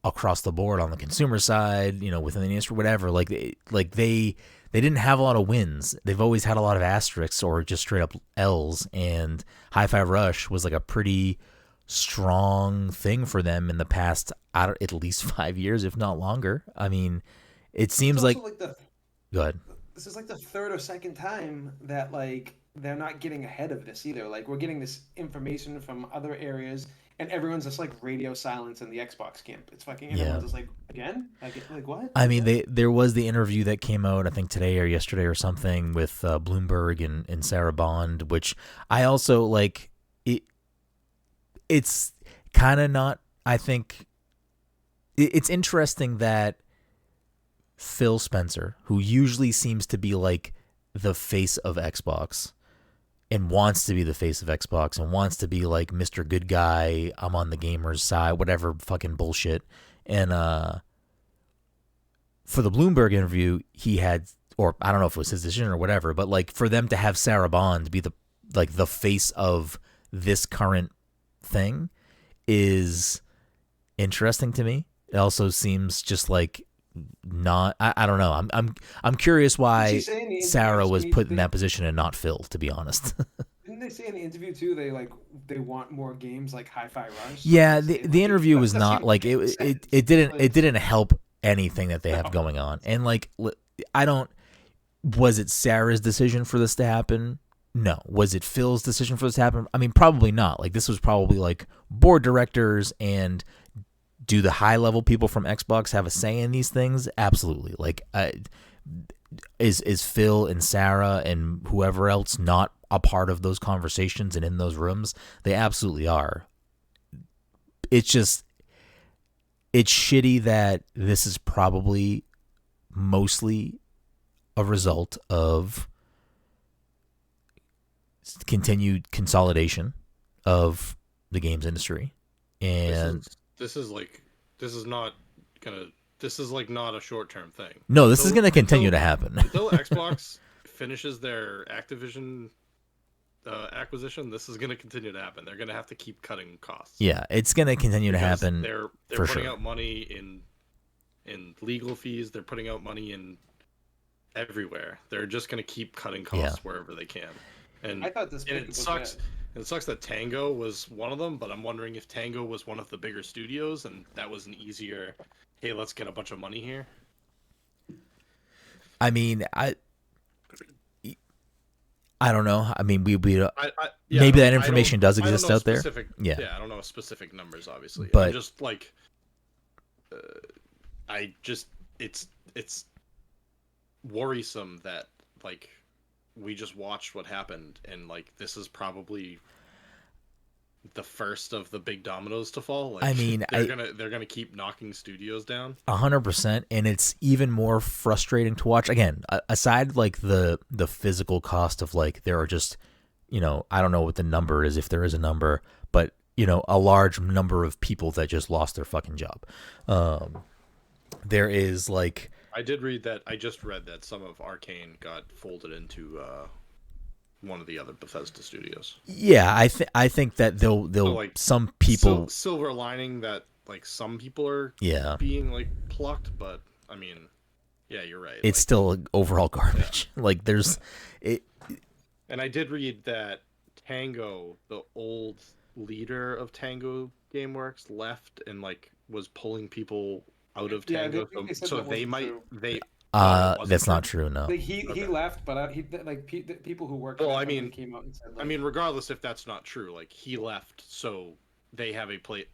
across the board on the consumer side, within the industry, whatever. They didn't have a lot of wins. They've always had a lot of asterisks or just straight up L's. And Hi-Fi Rush was like a pretty strong thing for them in the past, at least 5 years, if not longer. I mean, it seems like go ahead. This is like the third or second time that like they're not getting ahead of this either. Like we're getting this information from other areas, and everyone's just like radio silence in the Xbox camp. It's fucking everyone's just like again, like what? I mean, there was the interview that came out, I think today or yesterday or something, with Bloomberg and Sarah Bond, which I also like. It's kind of not. I think it's interesting that Phil Spencer, who usually seems to be like the face of Xbox and wants to be the face of Xbox and wants to be like Mr. Good Guy, I'm on the gamer's side, whatever fucking bullshit. And for the Bloomberg interview, he had, or I don't know if it was his decision or whatever, but like for them to have Sarah Bond be the face of this current thing is interesting to me. It also seems just like not. I don't know. I'm curious why Sarah was put in that position and not Phil. To be honest. Didn't they say in the interview too? They want more games like Hi-Fi Rush. Yeah, the interview was not like it. It didn't help anything that they have going on. And like I don't. Was it Sarah's decision for this to happen? No. Was it Phil's decision for this to happen? I mean, probably not. Like this was probably like board directors and. Do the high-level people from Xbox have a say in these things? Absolutely. Like, is Phil and Sarah and whoever else not a part of those conversations and in those rooms? They absolutely are. It's just, it's shitty that this is probably mostly a result of continued consolidation of the games industry. And this is not a short-term thing. No, this is going to continue to happen. Until Xbox finishes their Activision acquisition, this is going to continue to happen. They're going to have to keep cutting costs. Yeah, it's going to continue to happen. They're putting out money in legal fees. They're putting out money in everywhere. They're just going to keep cutting costs wherever they can. And I thought this. And it sucks. It sucks that Tango was one of them, but I'm wondering if Tango was one of the bigger studios, and that was an easier, hey, let's get a bunch of money here. I mean, I don't know. I mean, maybe that information does exist out there. Yeah, I don't know specific numbers, obviously. But I'm just like, it's worrisome that like. We just watched what happened, and like this is probably the first of the big dominoes to fall. Like, I mean, they're gonna keep knocking studios down 100%, and it's even more frustrating to watch. Again, aside like the physical cost of like there are just I don't know what the number is if there is a number, but a large number of people that just lost their fucking job. There is like. I just read that some of Arcane got folded into one of the other Bethesda studios. Yeah, I think that they'll so like, some people silver lining that like some people are being like plucked, but I mean, yeah, you're right. It's still overall garbage. Yeah. Like there's it. And I did read that Tango, the old leader of Tango GameWorks, left and like was pulling people out of Tango, so they might true. That's not true. No, he left, but the people who worked. Well, I mean, came out and said, like, I mean, regardless if that's not true, like he left, so they have a place.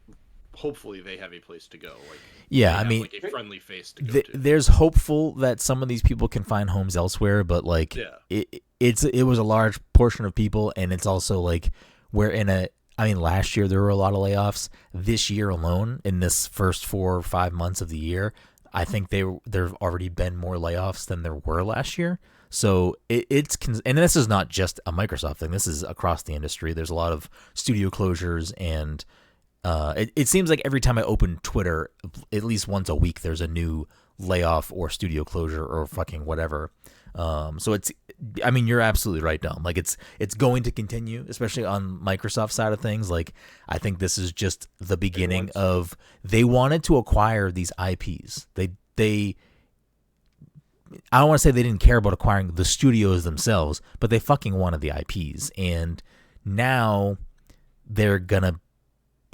Hopefully, they have a place to go. Like, yeah, I mean, like a friendly face to go to. There's hopeful that some of these people can find homes elsewhere, but like, it was a large portion of people, and it's also like we're in a. I mean, last year there were a lot of layoffs. This year alone, in this first 4 or 5 months of the year, I think there've already been more layoffs than there were last year. So and this is not just a Microsoft thing. This is across the industry. There's a lot of studio closures, and it seems like every time I open Twitter, at least once a week, there's a new layoff or studio closure or fucking whatever. So it's, I mean, you're absolutely right, Dom. Like it's going to continue, especially on Microsoft side of things. Like I think this is just the beginning of, they wanted to acquire these IPs. They I don't want to say they didn't care about acquiring the studios themselves, but they fucking wanted the IPs. And now they're going to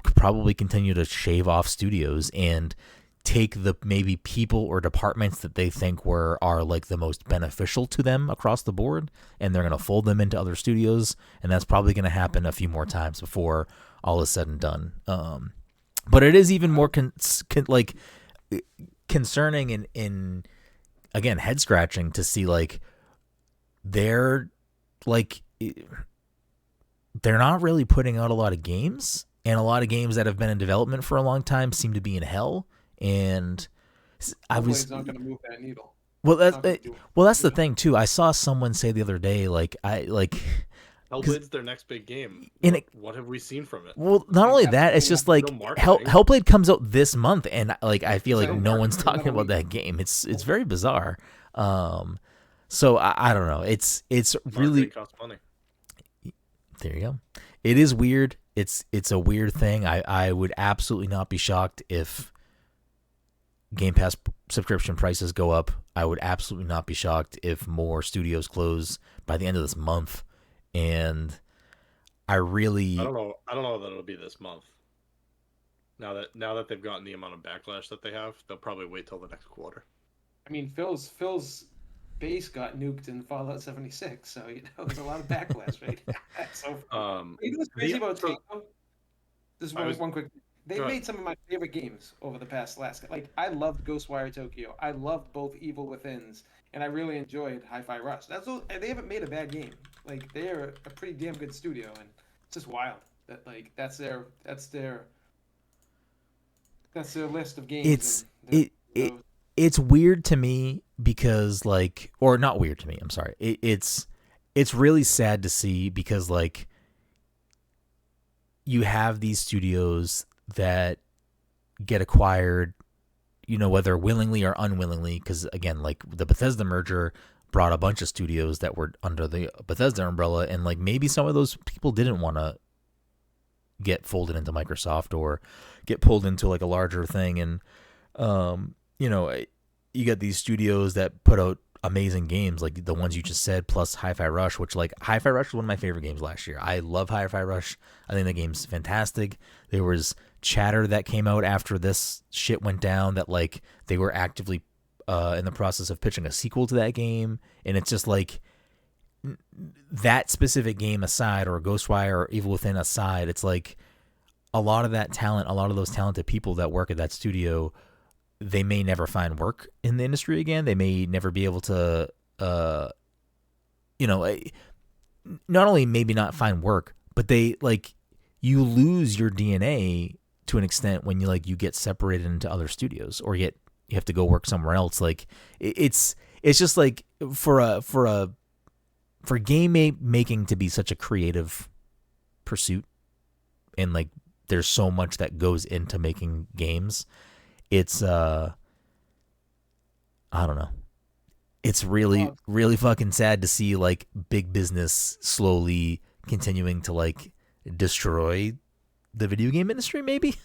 probably continue to shave off studios and take the maybe people or departments that they think are like the most beneficial to them across the board, and they're going to fold them into other studios. And that's probably going to happen a few more times before all is said and done. But it is even more concerning in again, head scratching to see like they're not really putting out a lot of games, and a lot of games that have been in development for a long time seem to be in hell. And I was not going to move that needle. Well, that's the thing too. I saw someone say the other day, Hellblade's their next big game. What have we seen from it? Well, not only that, it's just like Hellblade comes out this month, and like I feel like no one's talking about that game. It's very bizarre. So I don't know. It's really costs money. There you go. It is weird. It's a weird thing. I would absolutely not be shocked if Game Pass subscription prices go up. I would absolutely not be shocked if more studios close by the end of this month. And I don't know that it'll be this month. Now that they've gotten the amount of backlash that they have, they'll probably wait till the next quarter. I mean, Phil's base got nuked in Fallout 76, so there's a lot of backlash, right? So, what's crazy about Takeout? This is one quick. They made some of my favorite games over the last. Like I loved Ghostwire Tokyo. I loved both Evil Withins, and I really enjoyed Hi-Fi Rush. They haven't made a bad game. Like they're a pretty damn good studio, and it's just wild that like that's their list of games. It's weird to me because or not weird to me. I'm sorry. It's really sad to see because like you have these studios that get acquired, whether willingly or unwillingly, because again, like the Bethesda merger brought a bunch of studios that were under the Bethesda umbrella, and like maybe some of those people didn't want to get folded into Microsoft or get pulled into like a larger thing. And you get these studios that put out amazing games like the ones you just said, plus Hi-Fi Rush, which like Hi-Fi Rush was one of my favorite games last year. I love Hi-Fi Rush. I think the game's fantastic. There was chatter that came out after this shit went down that like they were actively in the process of pitching a sequel to that game. And it's just like that specific game aside, or Ghostwire or Evil Within aside, it's like a lot of that talent, a lot of those talented people that work at that studio, they may never find work in the industry again. They may never be able to, not only maybe not find work, but they like you lose your DNA to an extent when you get separated into other studios or you have to go work somewhere else. Like it's just like for game making to be such a creative pursuit, and like there's so much that goes into making games. It's I don't know. It's really, really fucking sad to see like big business slowly continuing to like destroy the video game industry, maybe.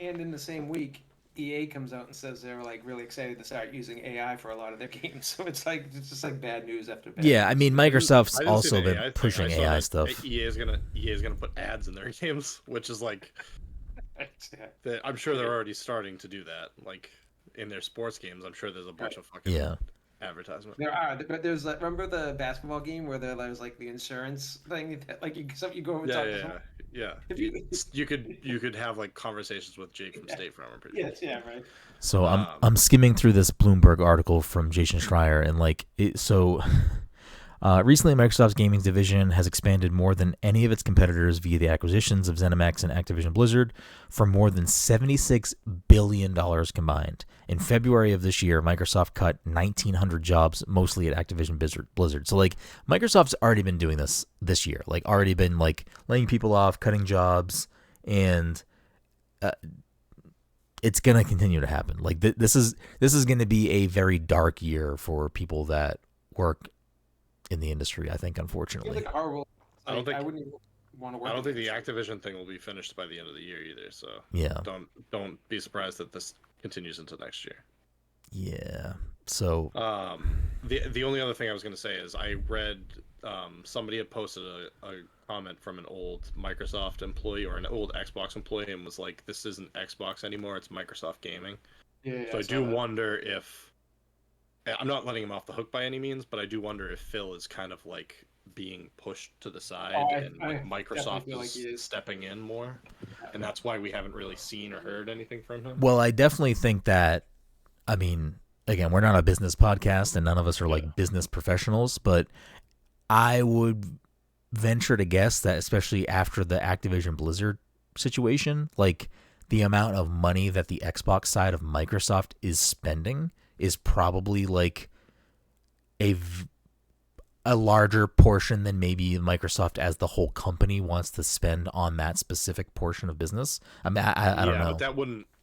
And in the same week, EA comes out and says they're like really excited to start using AI for a lot of their games. So it's just like bad news after bad. Yeah, news. I mean Microsoft's also been pushing AI stuff. EA is gonna put ads in their games, which is like. I'm sure they're already starting to do that. Like in their sports games, I'm sure there's a bunch of fucking advertisement. There are, but there's like, remember the basketball game where there was like the insurance thing, like you go over and talk to someone? Yeah. You could have like conversations with Jake from State Farm. I'm pretty sure. Yeah, right. So I'm skimming through this Bloomberg article from Jason Schreier, and recently, Microsoft's gaming division has expanded more than any of its competitors via the acquisitions of ZeniMax and Activision Blizzard for more than $76 billion combined. In February of this year, Microsoft cut 1,900 jobs, mostly at Activision Blizzard. So, like, Microsoft's already been doing this year. Like, already been, like, laying people off, cutting jobs, and it's going to continue to happen. Like, this is going to be a very dark year for people that work in the industry, I think, unfortunately. Like horrible. I don't think I wouldn't want to work. I don't think the Activision thing will be finished by the end of the year either. So yeah, don't be surprised that this continues into next year. Yeah. So the only other thing I was going to say is I read somebody had posted a comment from an old Microsoft employee or an old Xbox employee and was like, "This isn't Xbox anymore; it's Microsoft Gaming." Yeah. So I do wonder if I'm not letting him off the hook by any means, but I do wonder if Phil is kind of like being pushed to the side and like Microsoft is stepping in more, and that's why we haven't really seen or heard anything from him. Well, I definitely think that. I mean, again, we're not a business podcast, and none of us are like business professionals, but I would venture to guess that, especially after the Activision Blizzard situation, like the amount of money that the Xbox side of Microsoft is spending is probably like a larger portion than maybe Microsoft as the whole company wants to spend on that specific portion of business. I mean, I don't know.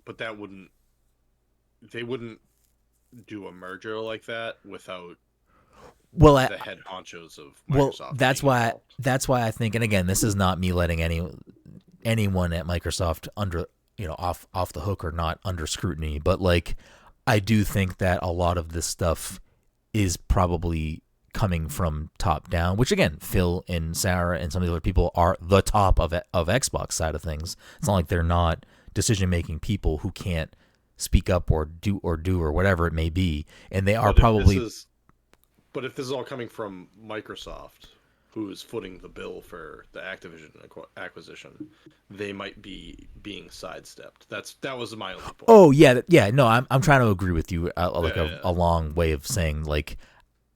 But that wouldn't. They wouldn't do a merger like that without the head honchos of Microsoft. Well, that's why I think, and again, this is not me letting anyone at Microsoft off the hook or not under scrutiny, but like I do think that a lot of this stuff is probably coming from top down, which again, Phil and Sarah and some of the other people are the top of Xbox side of things. It's not like they're not decision-making people who can't speak up or do or whatever it may be, and they are probably. But if this is all coming from Microsoft, who is footing the bill for the Activision acquisition, they might be being sidestepped. That was my only point. Oh yeah. No, I'm trying to agree with you. A long way of saying like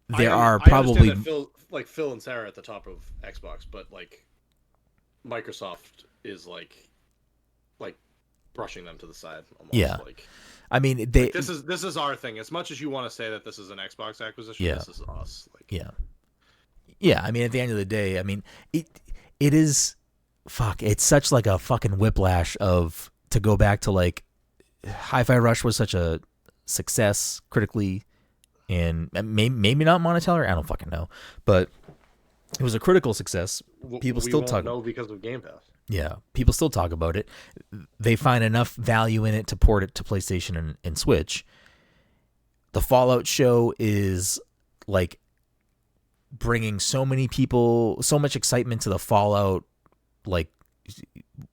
there are probably Phil and Sarah at the top of Xbox, but like Microsoft is like brushing them to the side almost. Yeah. I mean, this is our thing. As much as you want to say that this is an Xbox acquisition, this is us. Yeah. I mean, at the end of the day, I mean, it is. Fuck. It's such like a fucking whiplash to go back to like, Hi-Fi Rush was such a success critically, and maybe not monetarily. I don't fucking know, but it was a critical success. People still talk. No, because of Game Pass. Yeah, people still talk about it. They find enough value in it to port it to PlayStation and Switch. The Fallout show is like bringing so many people, so much excitement to the Fallout like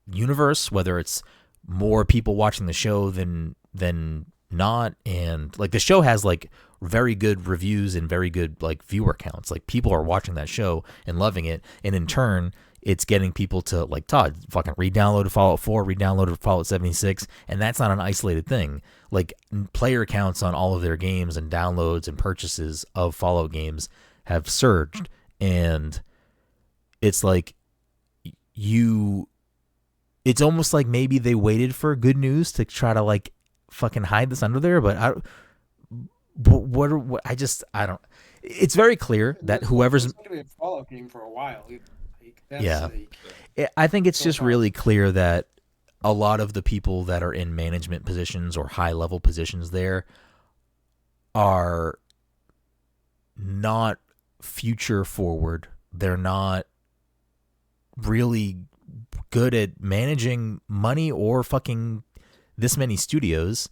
universe, whether it's more people watching the show than not, and like the show has like very good reviews and very good like viewer counts. Like people are watching that show and loving it, and in turn it's getting people to, like Todd, fucking re-downloaded Fallout 4, re-downloaded Fallout 76, and that's not an isolated thing. Like, player counts on all of their games and downloads and purchases of Fallout games have surged, and it's like it's almost like maybe they waited for good news to try to, like, fucking hide this under there, but I don't... It's very clear that whoever's... It's going to be a Fallout game for a while. I think it's just really clear that a lot of the people that are in management positions or high level positions there are not future forward. They're not really good at managing money or fucking this many studios.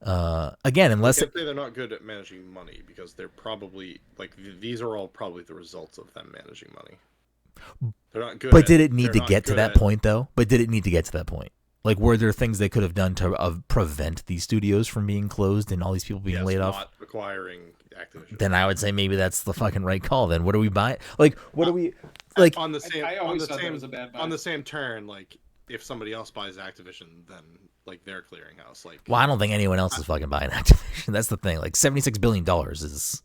Again, unless they're not good at managing money, because they're probably like these are all probably the results of them managing money. They're not good. But did it need to get to that point, though? But did it need to get to that point? Like, were there things they could have done to prevent these studios from being closed and all these people being laid off? Not acquiring Activision. Then I would say maybe that's the fucking right call. Then what are we buying? Like, what are we like on the same? I always thought that was a bad buy. On the same turn, like if somebody else buys Activision, then like they're clearinghouse. Like, well, I don't think anyone else is fucking buying Activision. That's the thing. Like, $76 billion is.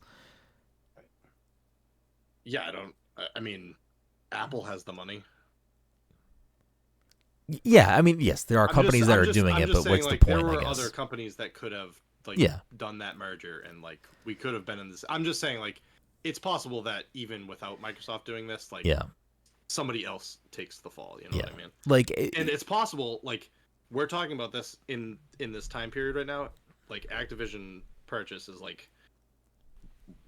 Yeah, I mean, Apple has the money. Yeah, I mean, yes, there are companies that are doing it, but what's the point? There were I guess other companies that could have done that merger, and like we could have been in this. I'm just saying, like, it's possible that even without Microsoft doing this, like, somebody else takes the fall. You know what I mean? Like, and it's possible. Like, we're talking about this in this time period right now. Like, Activision purchase is like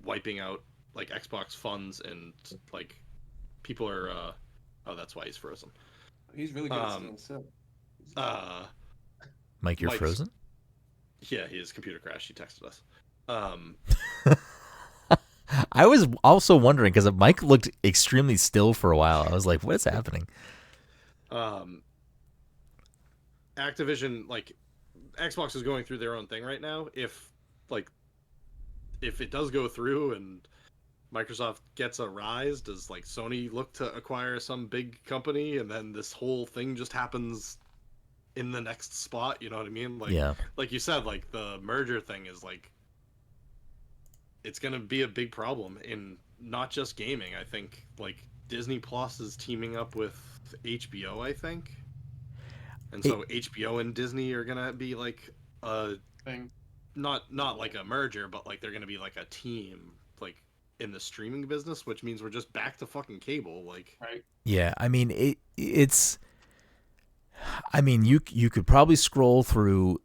wiping out like Xbox funds and like people are. Oh, that's why he's frozen. He's really good at staying still. Mike, you're Mike's frozen? Yeah, his computer crashed. He texted us. I was also wondering because Mike looked extremely still for a while. I was like, "What's happening?" Activision, like, Xbox is going through their own thing right now. If it does go through and Microsoft gets a rise, does like Sony look to acquire some big company, and then this whole thing just happens in the next spot? You know what I mean? Like, Yeah. Like you said, like the merger thing is like, it's gonna be a big problem in not just gaming. I think like Disney Plus is teaming up with HBO, I think, and so HBO and Disney are gonna be like a Thing. not like a merger, but like they're gonna be like a team, like in the streaming business, which means we're just back to fucking cable, like. Right. Yeah, I mean it's. I mean, you could probably scroll through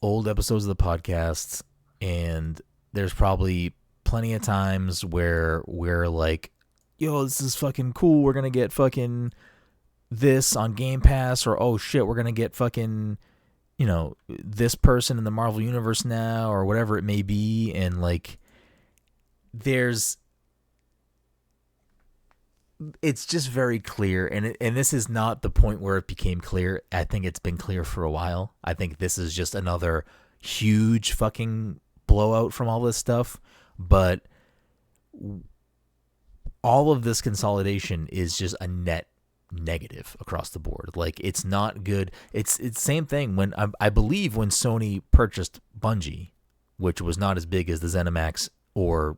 old episodes of the podcast, and there's probably plenty of times where we're like, "Yo, this is fucking cool. We're gonna get fucking this on Game Pass," or "Oh shit, we're gonna get fucking, you know, this person in the Marvel Universe now," or whatever it may be, and like, it's just very clear, and this is not the point where it became clear. I think it's been clear for a while. I think this is just another huge fucking blowout from all this stuff, but all of this consolidation is just a net negative across the board. Like, it's not good. It's same thing when I believe when Sony purchased Bungie, which was not as big as the ZeniMax or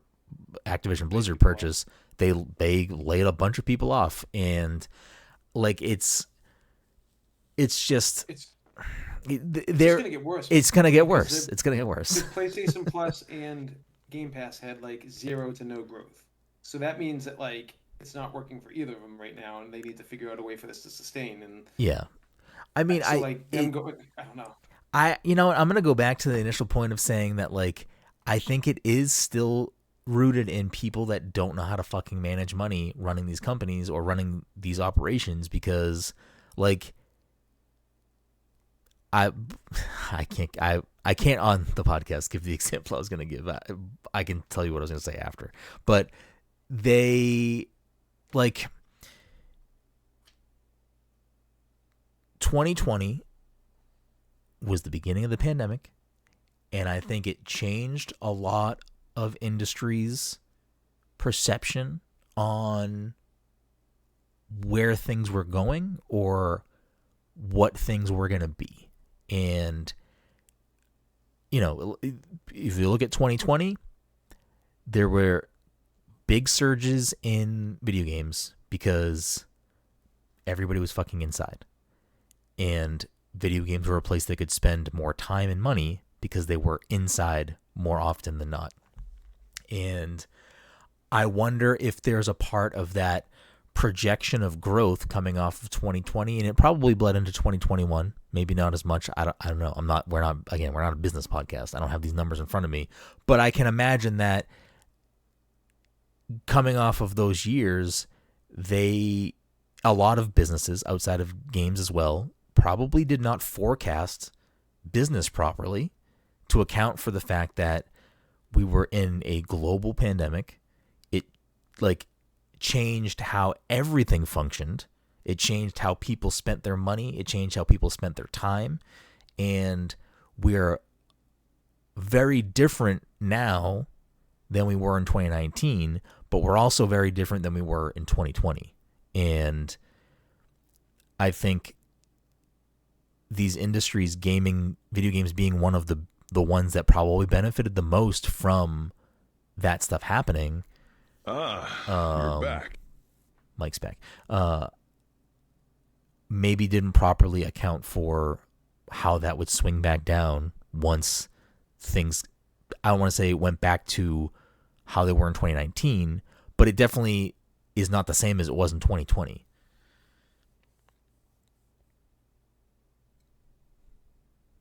Activision Blizzard purchase. They laid a bunch of people off, and like it's just gonna get worse. It's gonna get worse. It's gonna get worse. PlayStation Plus and Game Pass had like 0 to no growth, so that means that like it's not working for either of them right now, and they need to figure out a way for this to sustain. And yeah, I mean, so I don't know. I'm gonna go back to the initial point of saying that like I think it is still rooted in people that don't know how to fucking manage money running these companies or running these operations, because like I can't on the podcast give the example I was going to give. I can tell you what I was going to say after, but they like 2020 was the beginning of the pandemic, and I think it changed a lot of industry's perception on where things were going or what things were going to be. And, you know, if you look at 2020, there were big surges in video games because everybody was fucking inside. And video games were a place they could spend more time and money because they were inside more often than not. And I wonder if there's a part of that projection of growth coming off of 2020, and it probably bled into 2021. Maybe not as much. I don't know. We're not a business podcast. I don't have these numbers in front of me, but I can imagine that coming off of those years, a lot of businesses outside of games as well probably did not forecast business properly to account for the fact that we were in a global pandemic. It like changed how everything functioned. It changed how people spent their money. It changed how people spent their time. And we're very different now than we were in 2019, but we're also very different than we were in 2020. And I think these industries, gaming, video games being one of the ones that probably benefited the most from that stuff happening. You're back. Mike's back. Maybe didn't properly account for how that would swing back down once things, I don't want to say went back to how they were in 2019, but it definitely is not the same as it was in 2020.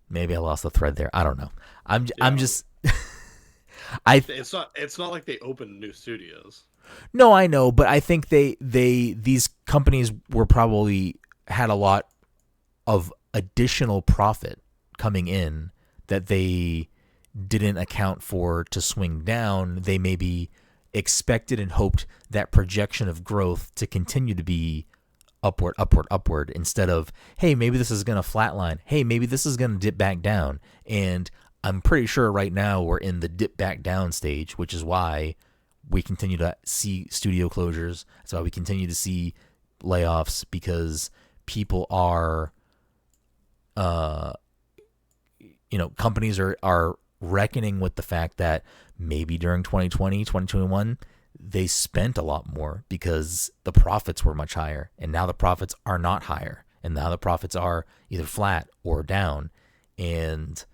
Maybe I lost the thread there. I don't know. I'm just It's not like they opened new studios. No, I know, but I think these companies were probably had a lot of additional profit coming in that they didn't account for to swing down. They maybe expected and hoped that projection of growth to continue to be upward, instead of, hey, maybe this is going to flatline. Hey, maybe this is going to dip back down. And I'm pretty sure right now we're in the dip back down stage, which is why we continue to see studio closures. That's why we continue to see layoffs, because people are, companies are reckoning with the fact that maybe during 2020, 2021, they spent a lot more because the profits were much higher, and now the profits are not higher, and now the profits are either flat or down. And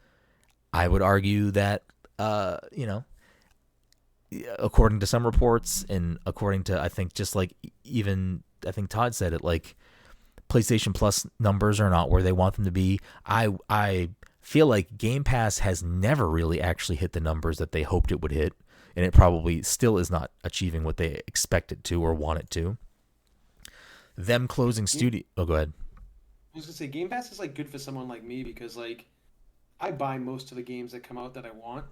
I would argue that, according to some reports, and according to, I think, just like even I think Todd said it, like, PlayStation Plus numbers are not where they want them to be. I feel like Game Pass has never really actually hit the numbers that they hoped it would hit, and it probably still is not achieving what they expect it to or want it to. Them closing studio. Oh, go ahead. I was gonna say Game Pass is like good for someone like me because like I buy most of the games that come out that I want,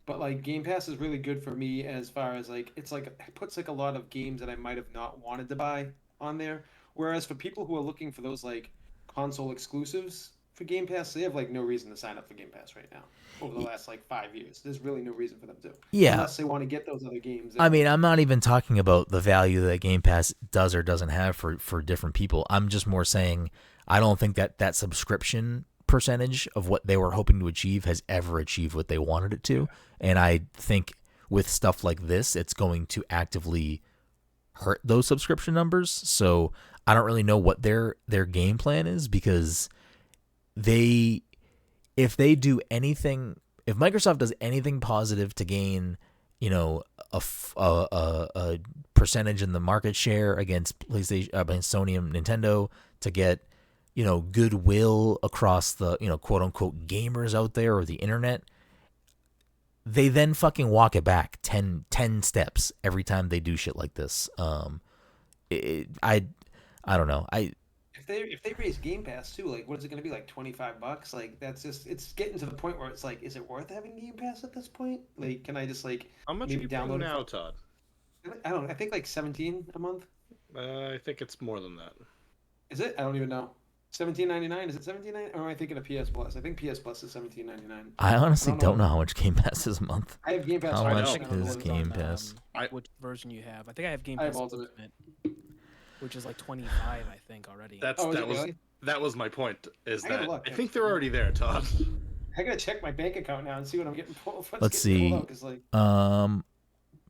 but like Game Pass is really good for me as far as like it's like it puts like a lot of games that I might have not wanted to buy on there. Whereas for people who are looking for those like console exclusives for Game Pass, they have like no reason to sign up for Game Pass right now. Over the last like 5 years, there's really no reason for them to. Yeah. Unless they want to get those other games. I mean, I'm not even talking about the value that Game Pass does or doesn't have for different people. I'm just more saying I don't think that subscription percentage of what they were hoping to achieve has ever achieved what they wanted it to. And I think with stuff like this, it's going to actively hurt those subscription numbers. So I don't really know what their game plan is, because if they do anything, if Microsoft does anything positive to gain, a percentage in the market share against PlayStation, against Sony and Nintendo, to get, goodwill across the, quote unquote gamers out there or the internet, they then fucking walk it back 10 steps every time they do shit like this. I don't know. If they raise Game Pass too, like what is it going to be, like $25? Like that's just, it's getting to the point where it's like, is it worth having Game Pass at this point? Like, can I just like how much maybe are you download now, Todd? I don't know. I think like 17 a month. I think it's more than that. Is it? I don't even know. $17.99? Is it $17.99? Or am I thinking of PS Plus? I think PS Plus is $17.99. I honestly don't know how much Game Pass is a month. I have Game Pass. How right much now. is Game Pass? Which version you have? I think I have Game I Pass have Ultimate. which is like 25, I think, already. That was my point. Is that look, I think they're already there, Todd. I gotta check my bank account now and see what I'm getting pulled. Let's see. Like...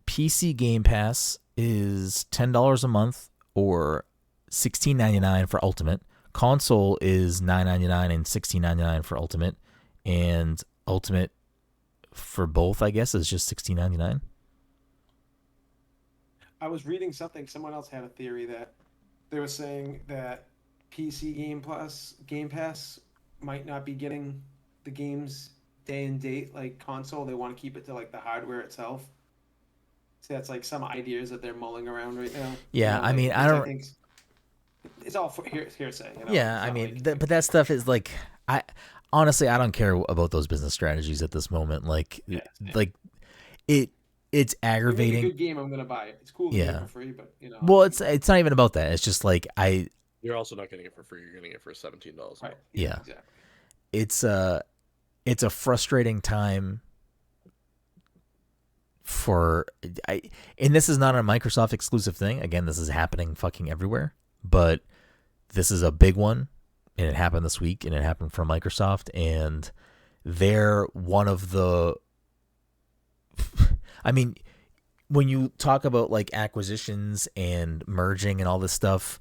PC Game Pass is $10 a month or $16.99 for Ultimate. Console is $9.99 and $16.99 for Ultimate, and Ultimate for both, I guess, is just $16.99. I was reading something. Someone else had a theory that they were saying that PC Game Pass might not be getting the games day and date like console. They want to keep it to like the hardware itself. So that's like some ideas that they're mulling around right now. Yeah, I mean, I don't. It's all hearsay. Yeah, I mean, but that stuff is like, honestly, I don't care about those business strategies at this moment. Like, it's aggravating. If it's a good game, I'm gonna buy it. It's cool to get it for free, but Well, it's not even about that. It's just like You're also not getting it for free. You're getting it for $17. Right. Yeah. Exactly. It's a frustrating time and this is not a Microsoft exclusive thing. Again, this is happening fucking everywhere, but this is a big one, and it happened this week, and it happened from Microsoft, and they're one of the I mean, when you talk about like acquisitions and merging and all this stuff,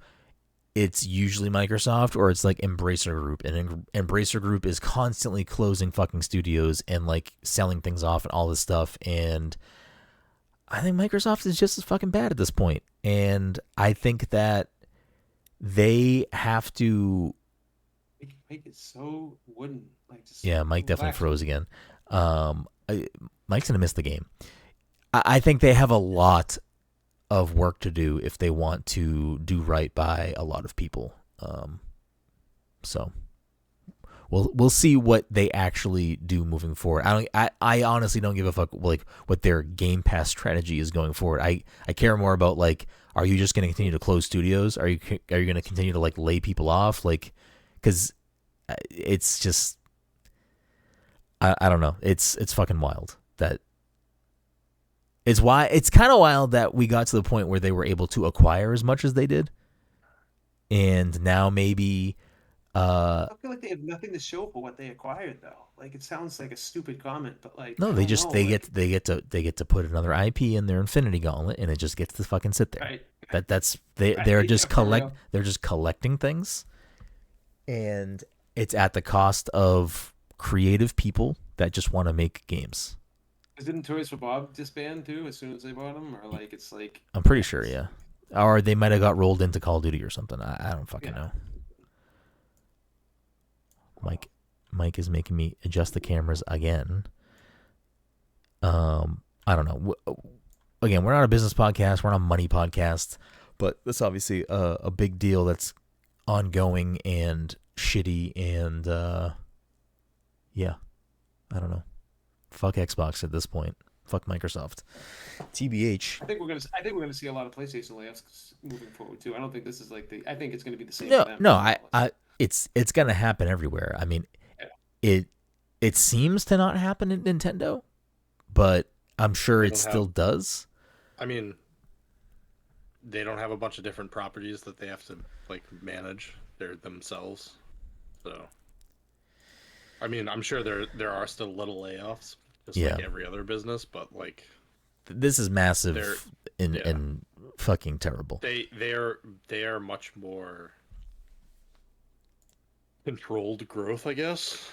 it's usually Microsoft or it's like Embracer Group, and Embracer Group is constantly closing fucking studios and like selling things off and all this stuff. And I think Microsoft is just as fucking bad at this point. And I think that they have to. Mike is so wooden. Like just yeah, Mike definitely froze again. Mike's gonna miss the game. I think they have a lot of work to do if they want to do right by a lot of people. So we'll see what they actually do moving forward. I honestly don't give a fuck like what their Game Pass strategy is going forward. I care more about like, are you just going to continue to close studios? Are you going to continue to like lay people off? Like, because it's just I don't know. It's fucking wild that. It's kind of wild that we got to the point where they were able to acquire as much as they did, and now maybe. I feel like they have nothing to show for what they acquired, though. Like, it sounds like a stupid comment, but like, no, they get to put another IP in their Infinity Gauntlet, and it just gets to fucking sit there. Right. They're just collecting things, and it's at the cost of creative people that just want to make games. Didn't Toys for Bob disband too as soon as they bought them, or like it's like? I'm pretty sure, yeah. Or they might have got rolled into Call of Duty or something. I don't fucking know. Mike is making me adjust the cameras again. I don't know. Again, we're not a business podcast. We're not a money podcast. But that's obviously a big deal that's ongoing and shitty. And yeah, I don't know. Fuck Xbox at this point. Fuck Microsoft. TBH. I think we're gonna see a lot of PlayStation layoffs moving forward too. I don't think this is like I think it's gonna be the same. It's gonna happen everywhere. I mean, it seems to not happen at Nintendo, but I'm sure it still does. I mean, they don't have a bunch of different properties that they have to like manage themselves. So, I mean, I'm sure there are still little layoffs, just like every other business, but like this is massive and fucking terrible. They are much more controlled growth, I guess.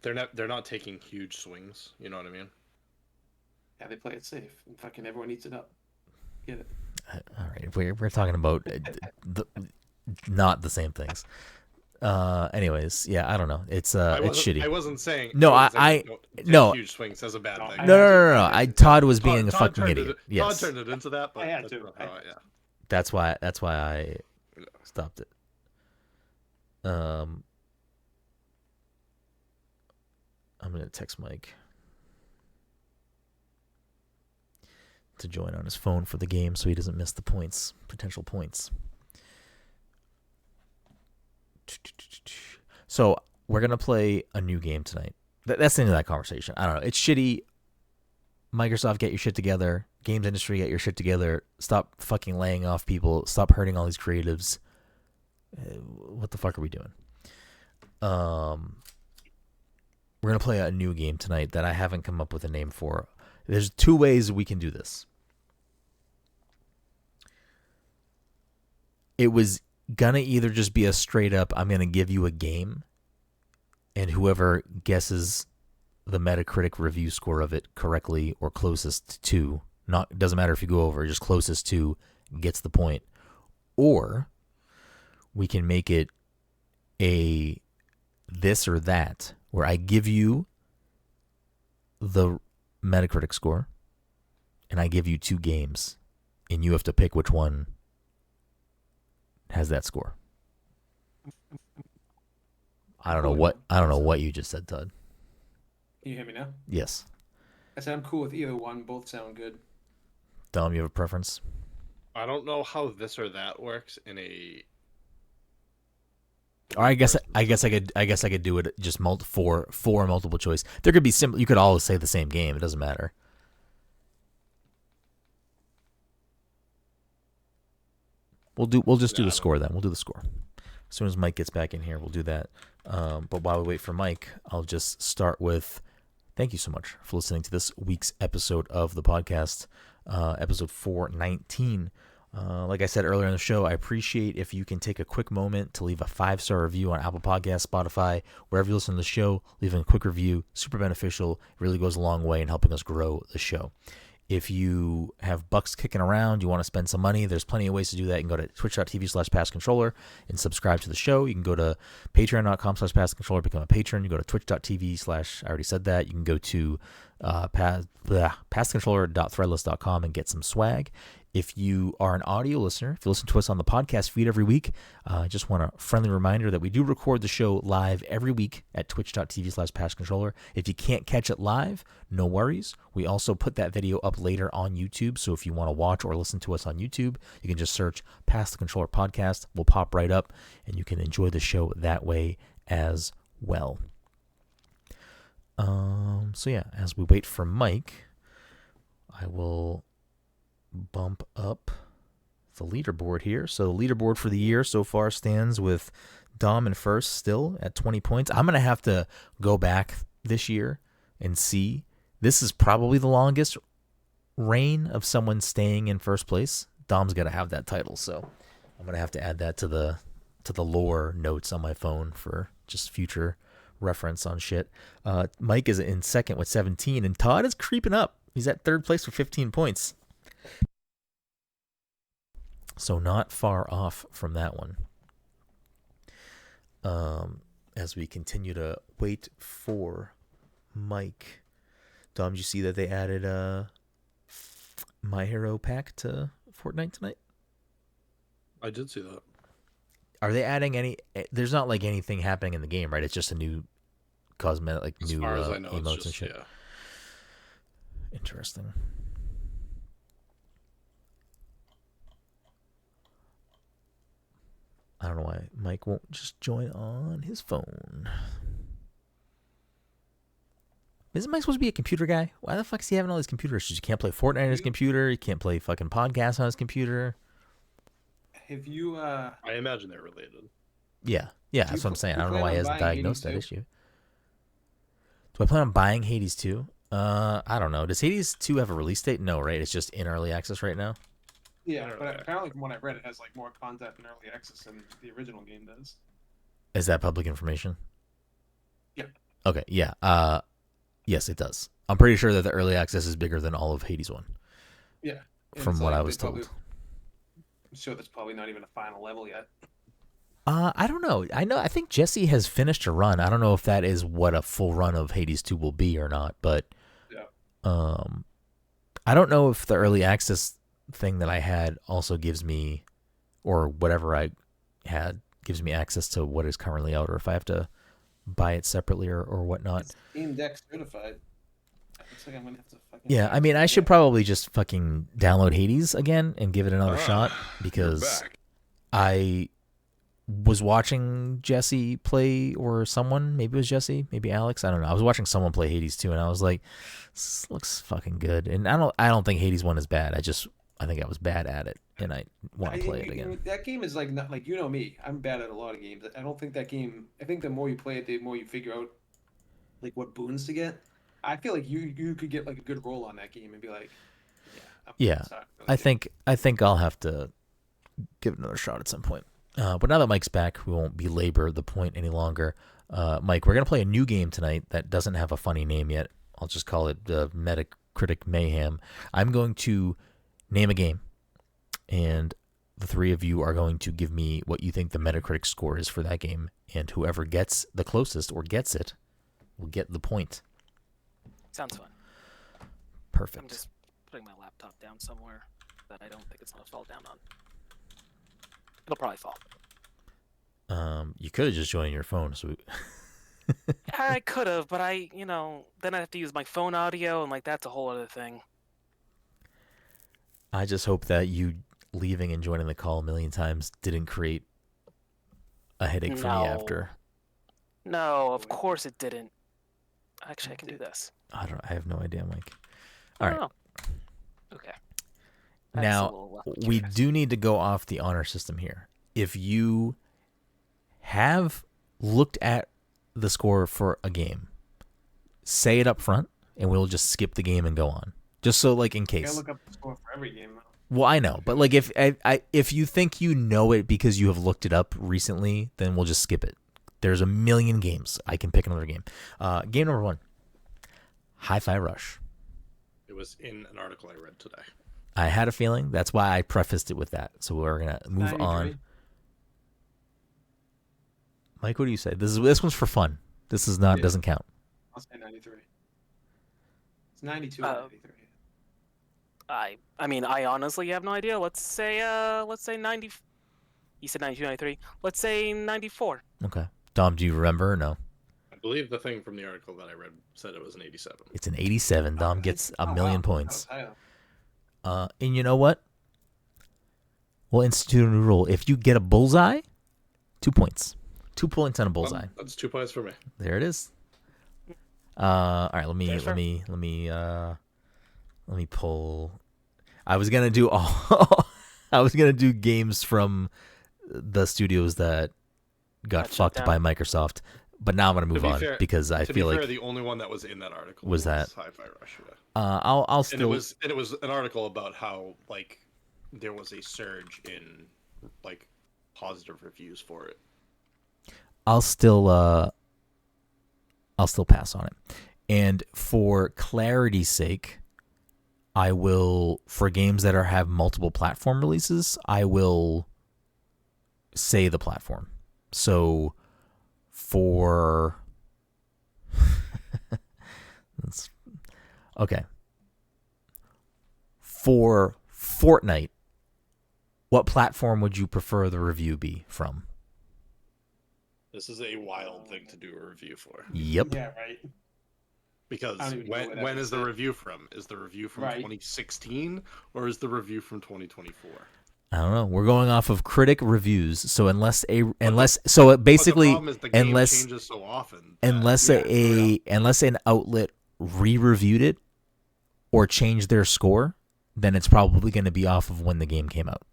They're not taking huge swings. You know what I mean? Yeah, they play it safe. And fucking everyone eats it up. Get it? All right, we're talking about not the same things. Anyways, yeah, I don't know. It's shitty. I wasn't saying. No. Huge swings as a bad thing. No. Todd was being a fucking idiot. Yes. Todd turned it into that. But I had to. That's why I stopped it. I'm gonna text Mike to join on his phone for the game so he doesn't miss the potential points. So we're gonna play a new game tonight. That's the end of that conversation. I don't know. It's shitty. Microsoft, get your shit together. Games industry, get your shit together. Stop fucking laying off people. Stop hurting all these creatives. What the fuck are we doing? We're gonna play a new game tonight that I haven't come up with a name for. There's two ways we can do this. It was gonna either just be a straight up, I'm gonna give you a game, and whoever guesses the Metacritic review score of it correctly or closest to, doesn't matter if you go over, just closest to gets the point. Or we can make it a this or that, where I give you the Metacritic score and I give you two games and you have to pick which one has that score. I don't know what you just said, Todd. Can you hear me now? Yes. I said I'm cool with either one. Both sound good. Dom, you have a preference? I don't know how this or that works in a. Or I guess I could do it just for multiple choice. There could be simple. You could always say the same game. It doesn't matter. We'll just do the score then. We'll do the score. As soon as Mike gets back in here, we'll do that. But while we wait for Mike, I'll just start with thank you so much for listening to this week's episode of the podcast, episode 419. Like I said earlier in the show, I appreciate if you can take a quick moment to leave a 5-star review on Apple Podcasts, Spotify, wherever you listen to the show. Leaving a quick review, super beneficial. It really goes a long way in helping us grow the show. If you have bucks kicking around, you want to spend some money, there's plenty of ways to do that. You can go to twitch.tv/passcontroller and subscribe to the show. You can go to patreon.com/passcontroller, become a patron. You go to twitch.tv/ I already said that. You can go to passcontroller.threadless.com and get some swag. If you are an audio listener, if you listen to us on the podcast feed every week, I just want a friendly reminder that we do record the show live every week at twitch.tv/passcontroller. If you can't catch it live, no worries. We also put that video up later on YouTube, so if you want to watch or listen to us on YouTube, you can just search Pass the Controller Podcast. We'll pop right up, and you can enjoy the show that way as well. So yeah, as we wait for Mike, I will bump up the leaderboard here. So the leaderboard for the year so far stands with Dom in first still at 20 points. I'm going to have to go back this year and see. This is probably the longest reign of someone staying in first place. Dom's got to have that title, so I'm going to have to add that to the lore notes on my phone for just future reference on shit. Mike is in second with 17, and Todd is creeping up. He's at third place with 15 points. So not far off from that one. As we continue to wait for Mike. Dom, did you see that they added My Hero pack to Fortnite tonight? I did see that. Are they adding any? There's not like anything happening in the game, right? It's just a new cosmetic, like As new far as I know, emotes it's and just, shit. yeah. Interesting. I don't know why Mike won't just join on his phone. Isn't Mike supposed to be a computer guy? Why the fuck is he having all these computer issues? You can't play Fortnite on his computer. You can't play fucking podcasts on his computer. Have you I imagine they're related. Yeah, that's what I'm saying. I don't know why he hasn't diagnosed that Hades issue. Do I plan on buying Hades 2? I don't know. Does Hades 2 have a release date? No, right? It's just in early access right now. Yeah, but apparently from what I read, it has like more content in early access than the original game does. Is that public information? Yeah. Okay, yeah. Yes, it does. I'm pretty sure that the early access is bigger than all of Hades 1. Yeah. From what I was told. I'm sure that's probably not even a final level yet. I don't know. I think Jesse has finished a run. I don't know if that is what a full run of Hades 2 will be or not, but yeah. I don't know if the early access thing that I had also gives me, or whatever I had gives me access to what is currently out, or if I have to buy it separately or whatnot. It's Game Deck certified. Looks like I'm gonna have to fucking. Yeah, I mean, I should probably just fucking download Hades again and give it another shot, because I was watching Jesse play, or someone, maybe it was Jesse, maybe Alex, I don't know. I was watching someone play Hades 2, and I was like, this looks fucking good. And I don't think Hades 1 is bad. I think I was bad at it, and I want to play it again. That game is like, not like, you know me. I'm bad at a lot of games. I don't think that game. I think the more you play it, the more you figure out like what boons to get. I feel like you could get like a good roll on that game and be like, yeah. I think I'll have to give it another shot at some point. But now that Mike's back, we won't belabor the point any longer. Mike, we're gonna play a new game tonight that doesn't have a funny name yet. I'll just call it Metacritic Mayhem. I'm going to name a game, and the three of you are going to give me what you think the Metacritic score is for that game, and whoever gets the closest or gets it will get the point. Sounds fun. Perfect. I'm just putting my laptop down somewhere that I don't think it's going to fall down on. It'll probably fall. You could have just joined your phone. So I could have, but then I have to use my phone audio, and like that's a whole other thing. I just hope that you leaving and joining the call a million times didn't create a headache for me after. No, of course it didn't. Actually, I can do this. I have no idea, Mike. All right. Okay. Now, we do need to go off the honor system here. If you have looked at the score for a game, say it up front, and we'll just skip the game and go on. Just so, like, in case. I look up the score for every game, though. Well, I know, but like if you think you know it because you have looked it up recently, then we'll just skip it. There's a million games. I can pick another game. Game number 1, Hi-Fi Rush. It was in an article I read today. I had a feeling. That's why I prefaced it with that. So we're gonna move 93. on. Mike, what do you say? This one's for fun. This is not doesn't count. I'll say 93. It's 92 or 93. I mean, I honestly have no idea. Let's say 90. You said 92, 93. Let's say 94. Okay. Dom, do you remember or no? I believe the thing from the article that I read said it was an 87. It's an 87. Dom gets a million points. Oh, And you know what? We'll institute a new rule. If you get a bullseye, 2 points. 2 points on a bullseye. That's 2 points for me. There it is. All right. Let me pull. I was gonna do I was gonna do games from the studios that got fucked by Microsoft, but now I'm gonna move on because I feel like the only one that was in that article was that Hi-Fi Rush. Yeah. I'll still. And it was an article about how like there was a surge in like positive reviews for it. I'll still pass on it. And for clarity's sake, I will, for games that have multiple platform releases, I will say the platform. So for okay. For Fortnite, what platform would you prefer the review be from? This is a wild thing to do a review for. Yep. Yeah, right. Because when is the review from? Is the review from 2016 or is the review from 2024? I don't know. We're going off of critic reviews, so unless changes so often. Unless an outlet re-reviewed it or changed their score, then it's probably going to be off of when the game came out.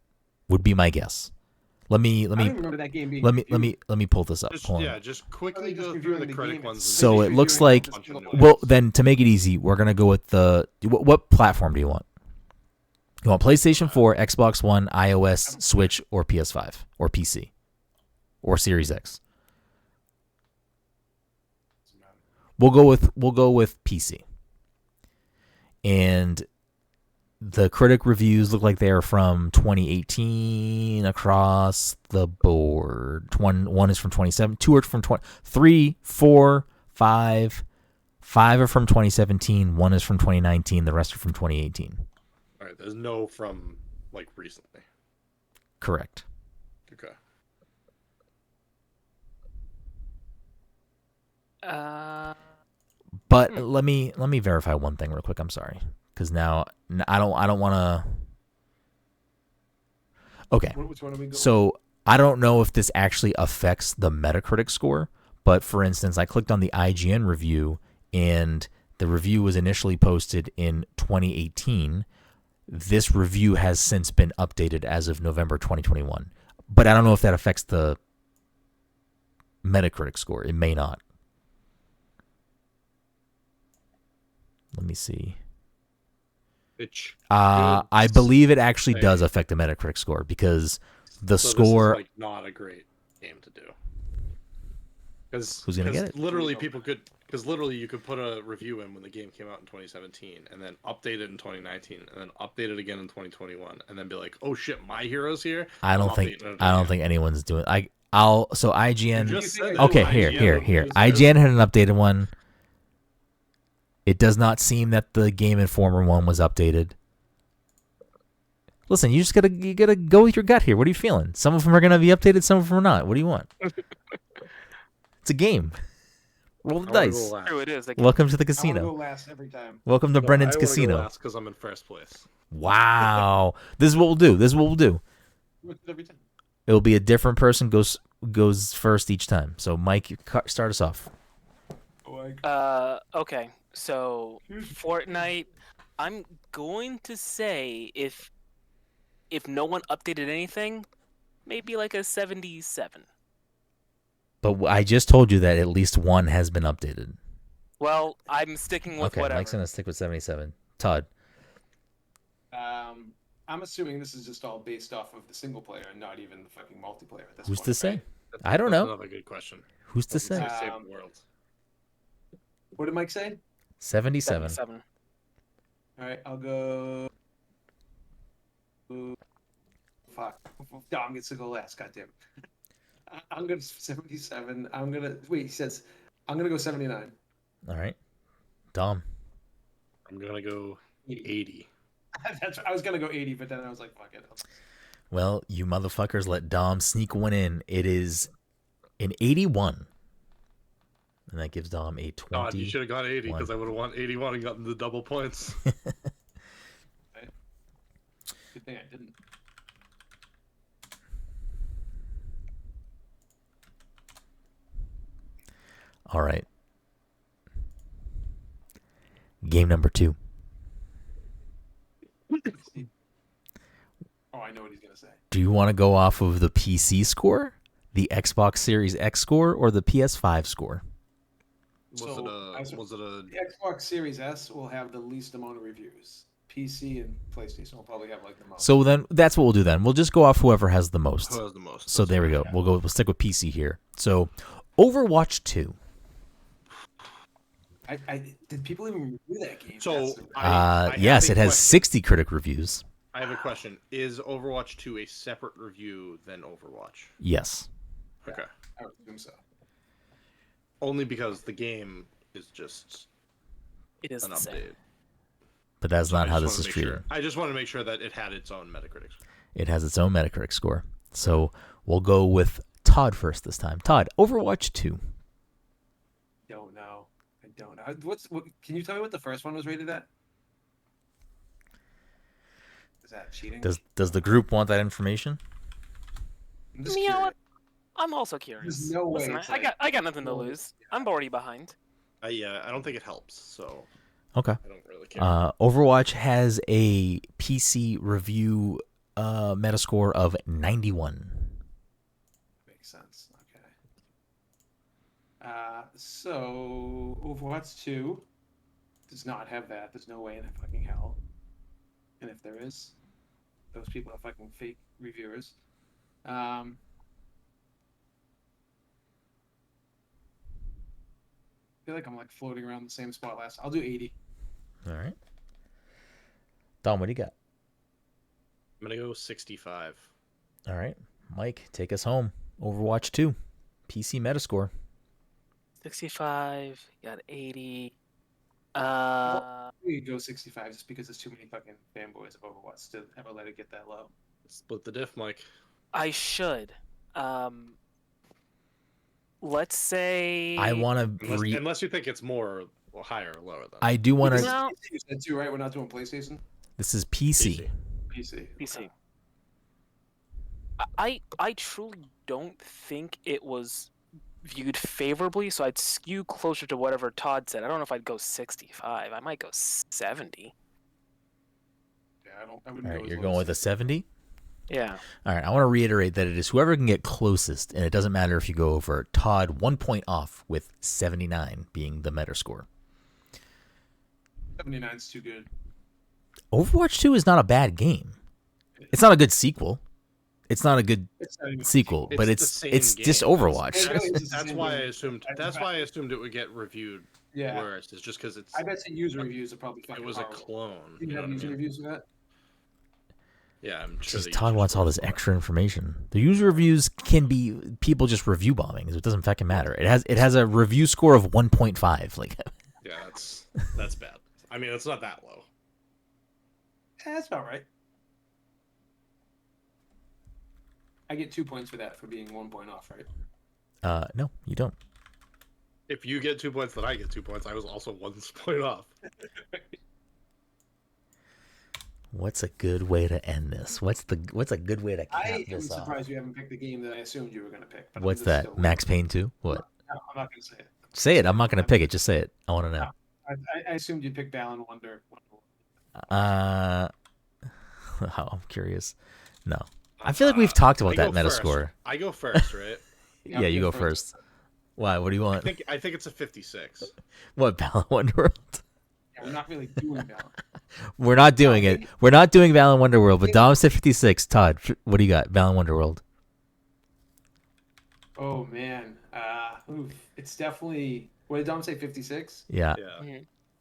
Would be my guess. Let me remember that game being let me pull this up. Just quickly go through the critic ones. So it looks like, well, then to make it easy, we're gonna go with the what platform do you want? You want PlayStation 4, Xbox One, iOS, Switch, or PS5, or PC, or Series X? We'll go with PC. And the critic reviews look like they are from 2018 across the board. One is from 27, 2 are from 3, 4, 5. 5 are from 2017, 1 is from 2019, the rest are from 2018. All right, there's no from like recently. Correct. Okay. But let me verify one thing real quick. I'm sorry. Because now I don't want to. Okay, Which one are we going? So I don't know if this actually affects the Metacritic score, but for instance, I clicked on the IGN review, and the review was initially posted in 2018. This review has since been updated as of November 2021, but I don't know if that affects the Metacritic score. It may not. Let me see. I believe it actually does affect the Metacritic score because the score. This is like not a great game to do. Because who's gonna get it? Literally, you could put a review in when the game came out in 2017, and then update it in 2019, and then update it again in 2021, and then be like, "Oh shit, my hero's here." I don't think anyone's doing. So IGN. Okay, here. IGN had an updated one. It does not seem that the Game Informer one was updated. Listen, you gotta go with your gut here. What are you feeling? Some of them are gonna be updated, some of them are not. What do you want? It's a game. Roll the dice. True, it is. Welcome to the casino. I want to go last every time. Welcome to Brendan's casino. Because I'm in first place. Wow. This is what we'll do. Every time. It'll be a different person goes first each time. So Mike, start us off. Okay. So Fortnite, I'm going to say if no one updated anything, maybe like a 77. But I just told you that at least one has been updated. Well, I'm sticking with whatever. Mike's gonna stick with 77. Todd. I'm assuming this is just all based off of the single player and not even the fucking multiplayer at this Who's point. to say? I don't know. That's another good question. Who's to say? Save the world. What did Mike say? 77. All right, I'll go. Fuck. Dom gets to go last. Goddamn. I'm gonna 77. I'm gonna wait. He says, I'm gonna go 79. All right, Dom. I'm gonna go 80. I was gonna go 80, but then I was like, fuck it. Well, you motherfuckers let Dom sneak one in. It is an 81. And that gives Dom a 20. God, you should have got 80 because I would have won 81 and gotten the double points. Right. Good thing I didn't. All right. Game number 2. Oh, I know what he's gonna say. Do you want to go off of the PC score, the Xbox Series X score, or the PS5 score? Was it a The Xbox Series S will have the least amount of reviews. PC and PlayStation will probably have like the most. So then that's what we'll do then. We'll just go off whoever has the most. Who has the most? So there we go. We'll stick with PC here. So Overwatch 2. Did people even review that game? So Yes, it has 60 critic reviews. I have a question. Is Overwatch 2 a separate review than Overwatch? Yes. Okay. I would assume so. Only because the game is just It is an the same. update. But that's not how this wanted is to make treated. sure- I just want to make sure that it had its own Metacritic. It has its own Metacritic score. So we'll go with Todd first this time. Todd, Overwatch 2. Don't know. I don't know. Can you tell me what the first one was rated at? Is that cheating? Does the group want that information? I'm just You know curious. what? I'm also curious. There's no way Listen, it's I got nothing to well, lose. I'm already behind. I don't think it helps, so Okay. I don't really care. Overwatch has a PC review Metascore of 91. Makes sense. Okay. So Overwatch 2 does not have that. There's no way in fucking hell. And if there is, those people are fucking fake reviewers. I feel like I'm like floating around the same spot last. I'll do 80. All right. Dom, what do you got? I'm gonna go 65. All right. Mike, take us home. Overwatch 2. PC Metascore. 65. Got 80. We go 65 just because there's too many fucking fanboys of Overwatch to ever let it get that low. Split the diff, Mike. I should. Let's say. I want to Unless you think it's more or higher or lower than. I do want This to. is No. PC you said too, right? We're not doing PlayStation. This is PC. PC. PC. I truly don't think it was viewed favorably, so I'd skew closer to whatever Todd said. I don't know if I'd go 65. I might go 70. Yeah, I All wouldn't right, go as you're low going as with a 70? Yeah. All right, I want to reiterate that it is whoever can get closest, and it doesn't matter if you go over. Todd, 1 point off with 79 being the Metascore. 79 is too good. Overwatch 2 is not a bad game. It's not a good sequel. It's not a good It's not even sequel, but the it's same just game. Overwatch. It really is the That's same why I game. assumed. That's why I assumed it would get reviewed Yeah. worse. It's just because it's. I bet the user reviews are probably fucking It was a horrible. clone. Do you You know have what I user mean? reviews of that? Yeah, I'm sure. Just the Todd user wants all scores this are extra information. The user reviews can be people just review bombing. It doesn't fucking matter. It has a review score of 1.5. Like, Yeah, that's bad. I mean, it's not that low. Yeah, that's about right. I get 2 points for that for being 1 point off, right? no, you don't. If you get 2 points, then I get 2 points. I was also 1 point off. What's a good way to end this? What's a good way to cap I am this off? surprised you haven't picked the game that I assumed you were going to pick. but I'm What's just that? still- Max Payne 2? What? No, I'm not going to say it. Say it. I'm not going to pick it. Just say it. I want to know. I assumed you'd pick Balan Wonder. I'm curious. No. I feel like we've talked about that Metascore. I go first, right? Yeah, you go first. Why? What do you I want? think it's a 56. What, Balan Wonderworld? Yeah, we're not really doing Balan. We're not doing it. We're not doing Balan Wonderworld, but Dom said 56. Todd, what do you got? Balan Wonderworld. Oh, man. It's definitely... What did Dom say, 56? Yeah. Yeah.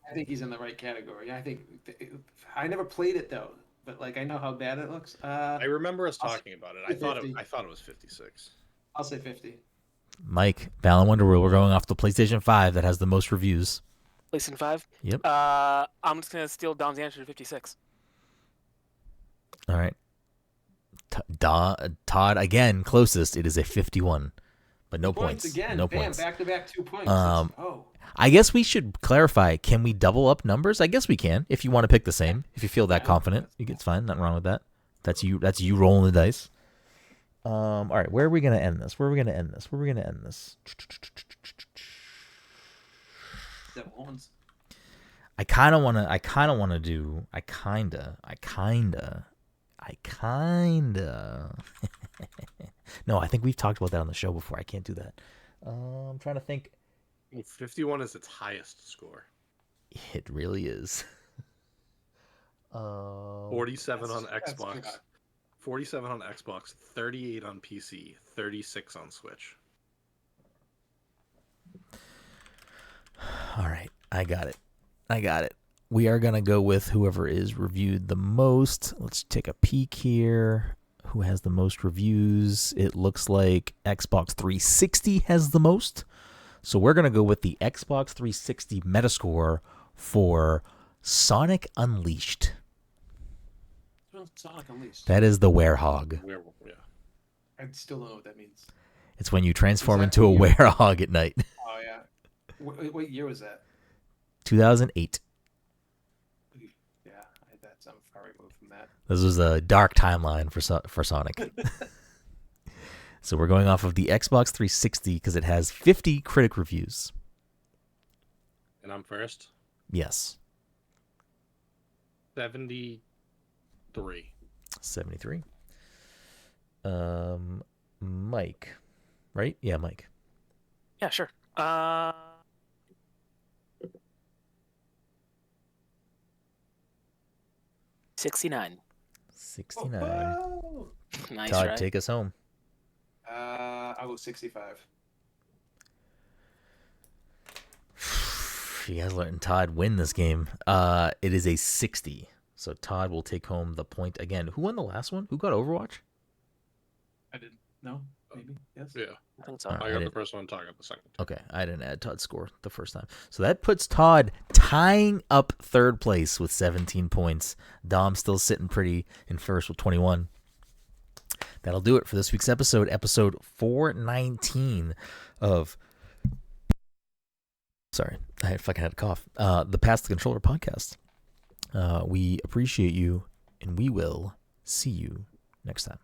I think he's in the right category. I never played it though, but like I know how bad it looks. I remember us I'll talking about it. say 50. I thought it was 56. I'll say 50. Mike, Balan Wonderworld, we're going off the PlayStation 5 that has the most reviews. PlayStation 5? Yep. I'm just going to steal Dom's answer to 56. All right. Todd, again, closest. It is a 51. But no points. Again. No Bam, points. back-to-back 2 points. I guess we should clarify. Can we double up numbers? I guess we can. If you want to pick the same. If you feel that confident. It's fine. Nothing wrong with that. That's you rolling the dice. All right. Where are we going to end this? I kind of want to do. No, I think we've talked about that on the show before. I can't do that. I'm trying to think. 51 is its highest score. It really is. 47 on Xbox. 47 on Xbox, 38 on PC, 36 on Switch. All right, I got it. We are going to go with whoever is reviewed the most. Let's take a peek here. Who has the most reviews? It looks like Xbox 360 has the most. So we're going to go with the Xbox 360 Metascore for Sonic Unleashed. Sonic Unleashed. That is the werehog. Yeah. I still don't know what that means. It's when you transform into a werehog at night. Oh, yeah. What year was that? 2008. Yeah, I'm far removed from that. This was a dark timeline for Sonic. So we're going off of the Xbox 360 because it has 50 critic reviews. And I'm first? Yes. 73. 73. Mike. Right? Yeah, Mike. Yeah, sure. 69. 69. Oh, Nice, Todd, right? take us home. I will 65. You guys letting Todd win this game. It is a 60. So Todd will take home the point again. Who won the last one? Who got Overwatch? I didn't know. Maybe. Yes. Yeah. I think so. All right. I got the first one, Todd got the second. Okay, I didn't add Todd's score the first time. So that puts Todd tying up third place with 17 points. Dom still sitting pretty in first with 21. That'll do it for this week's episode 419 of... Sorry, I fucking had a cough. The Pass the Controller podcast. We appreciate you, and we will see you next time.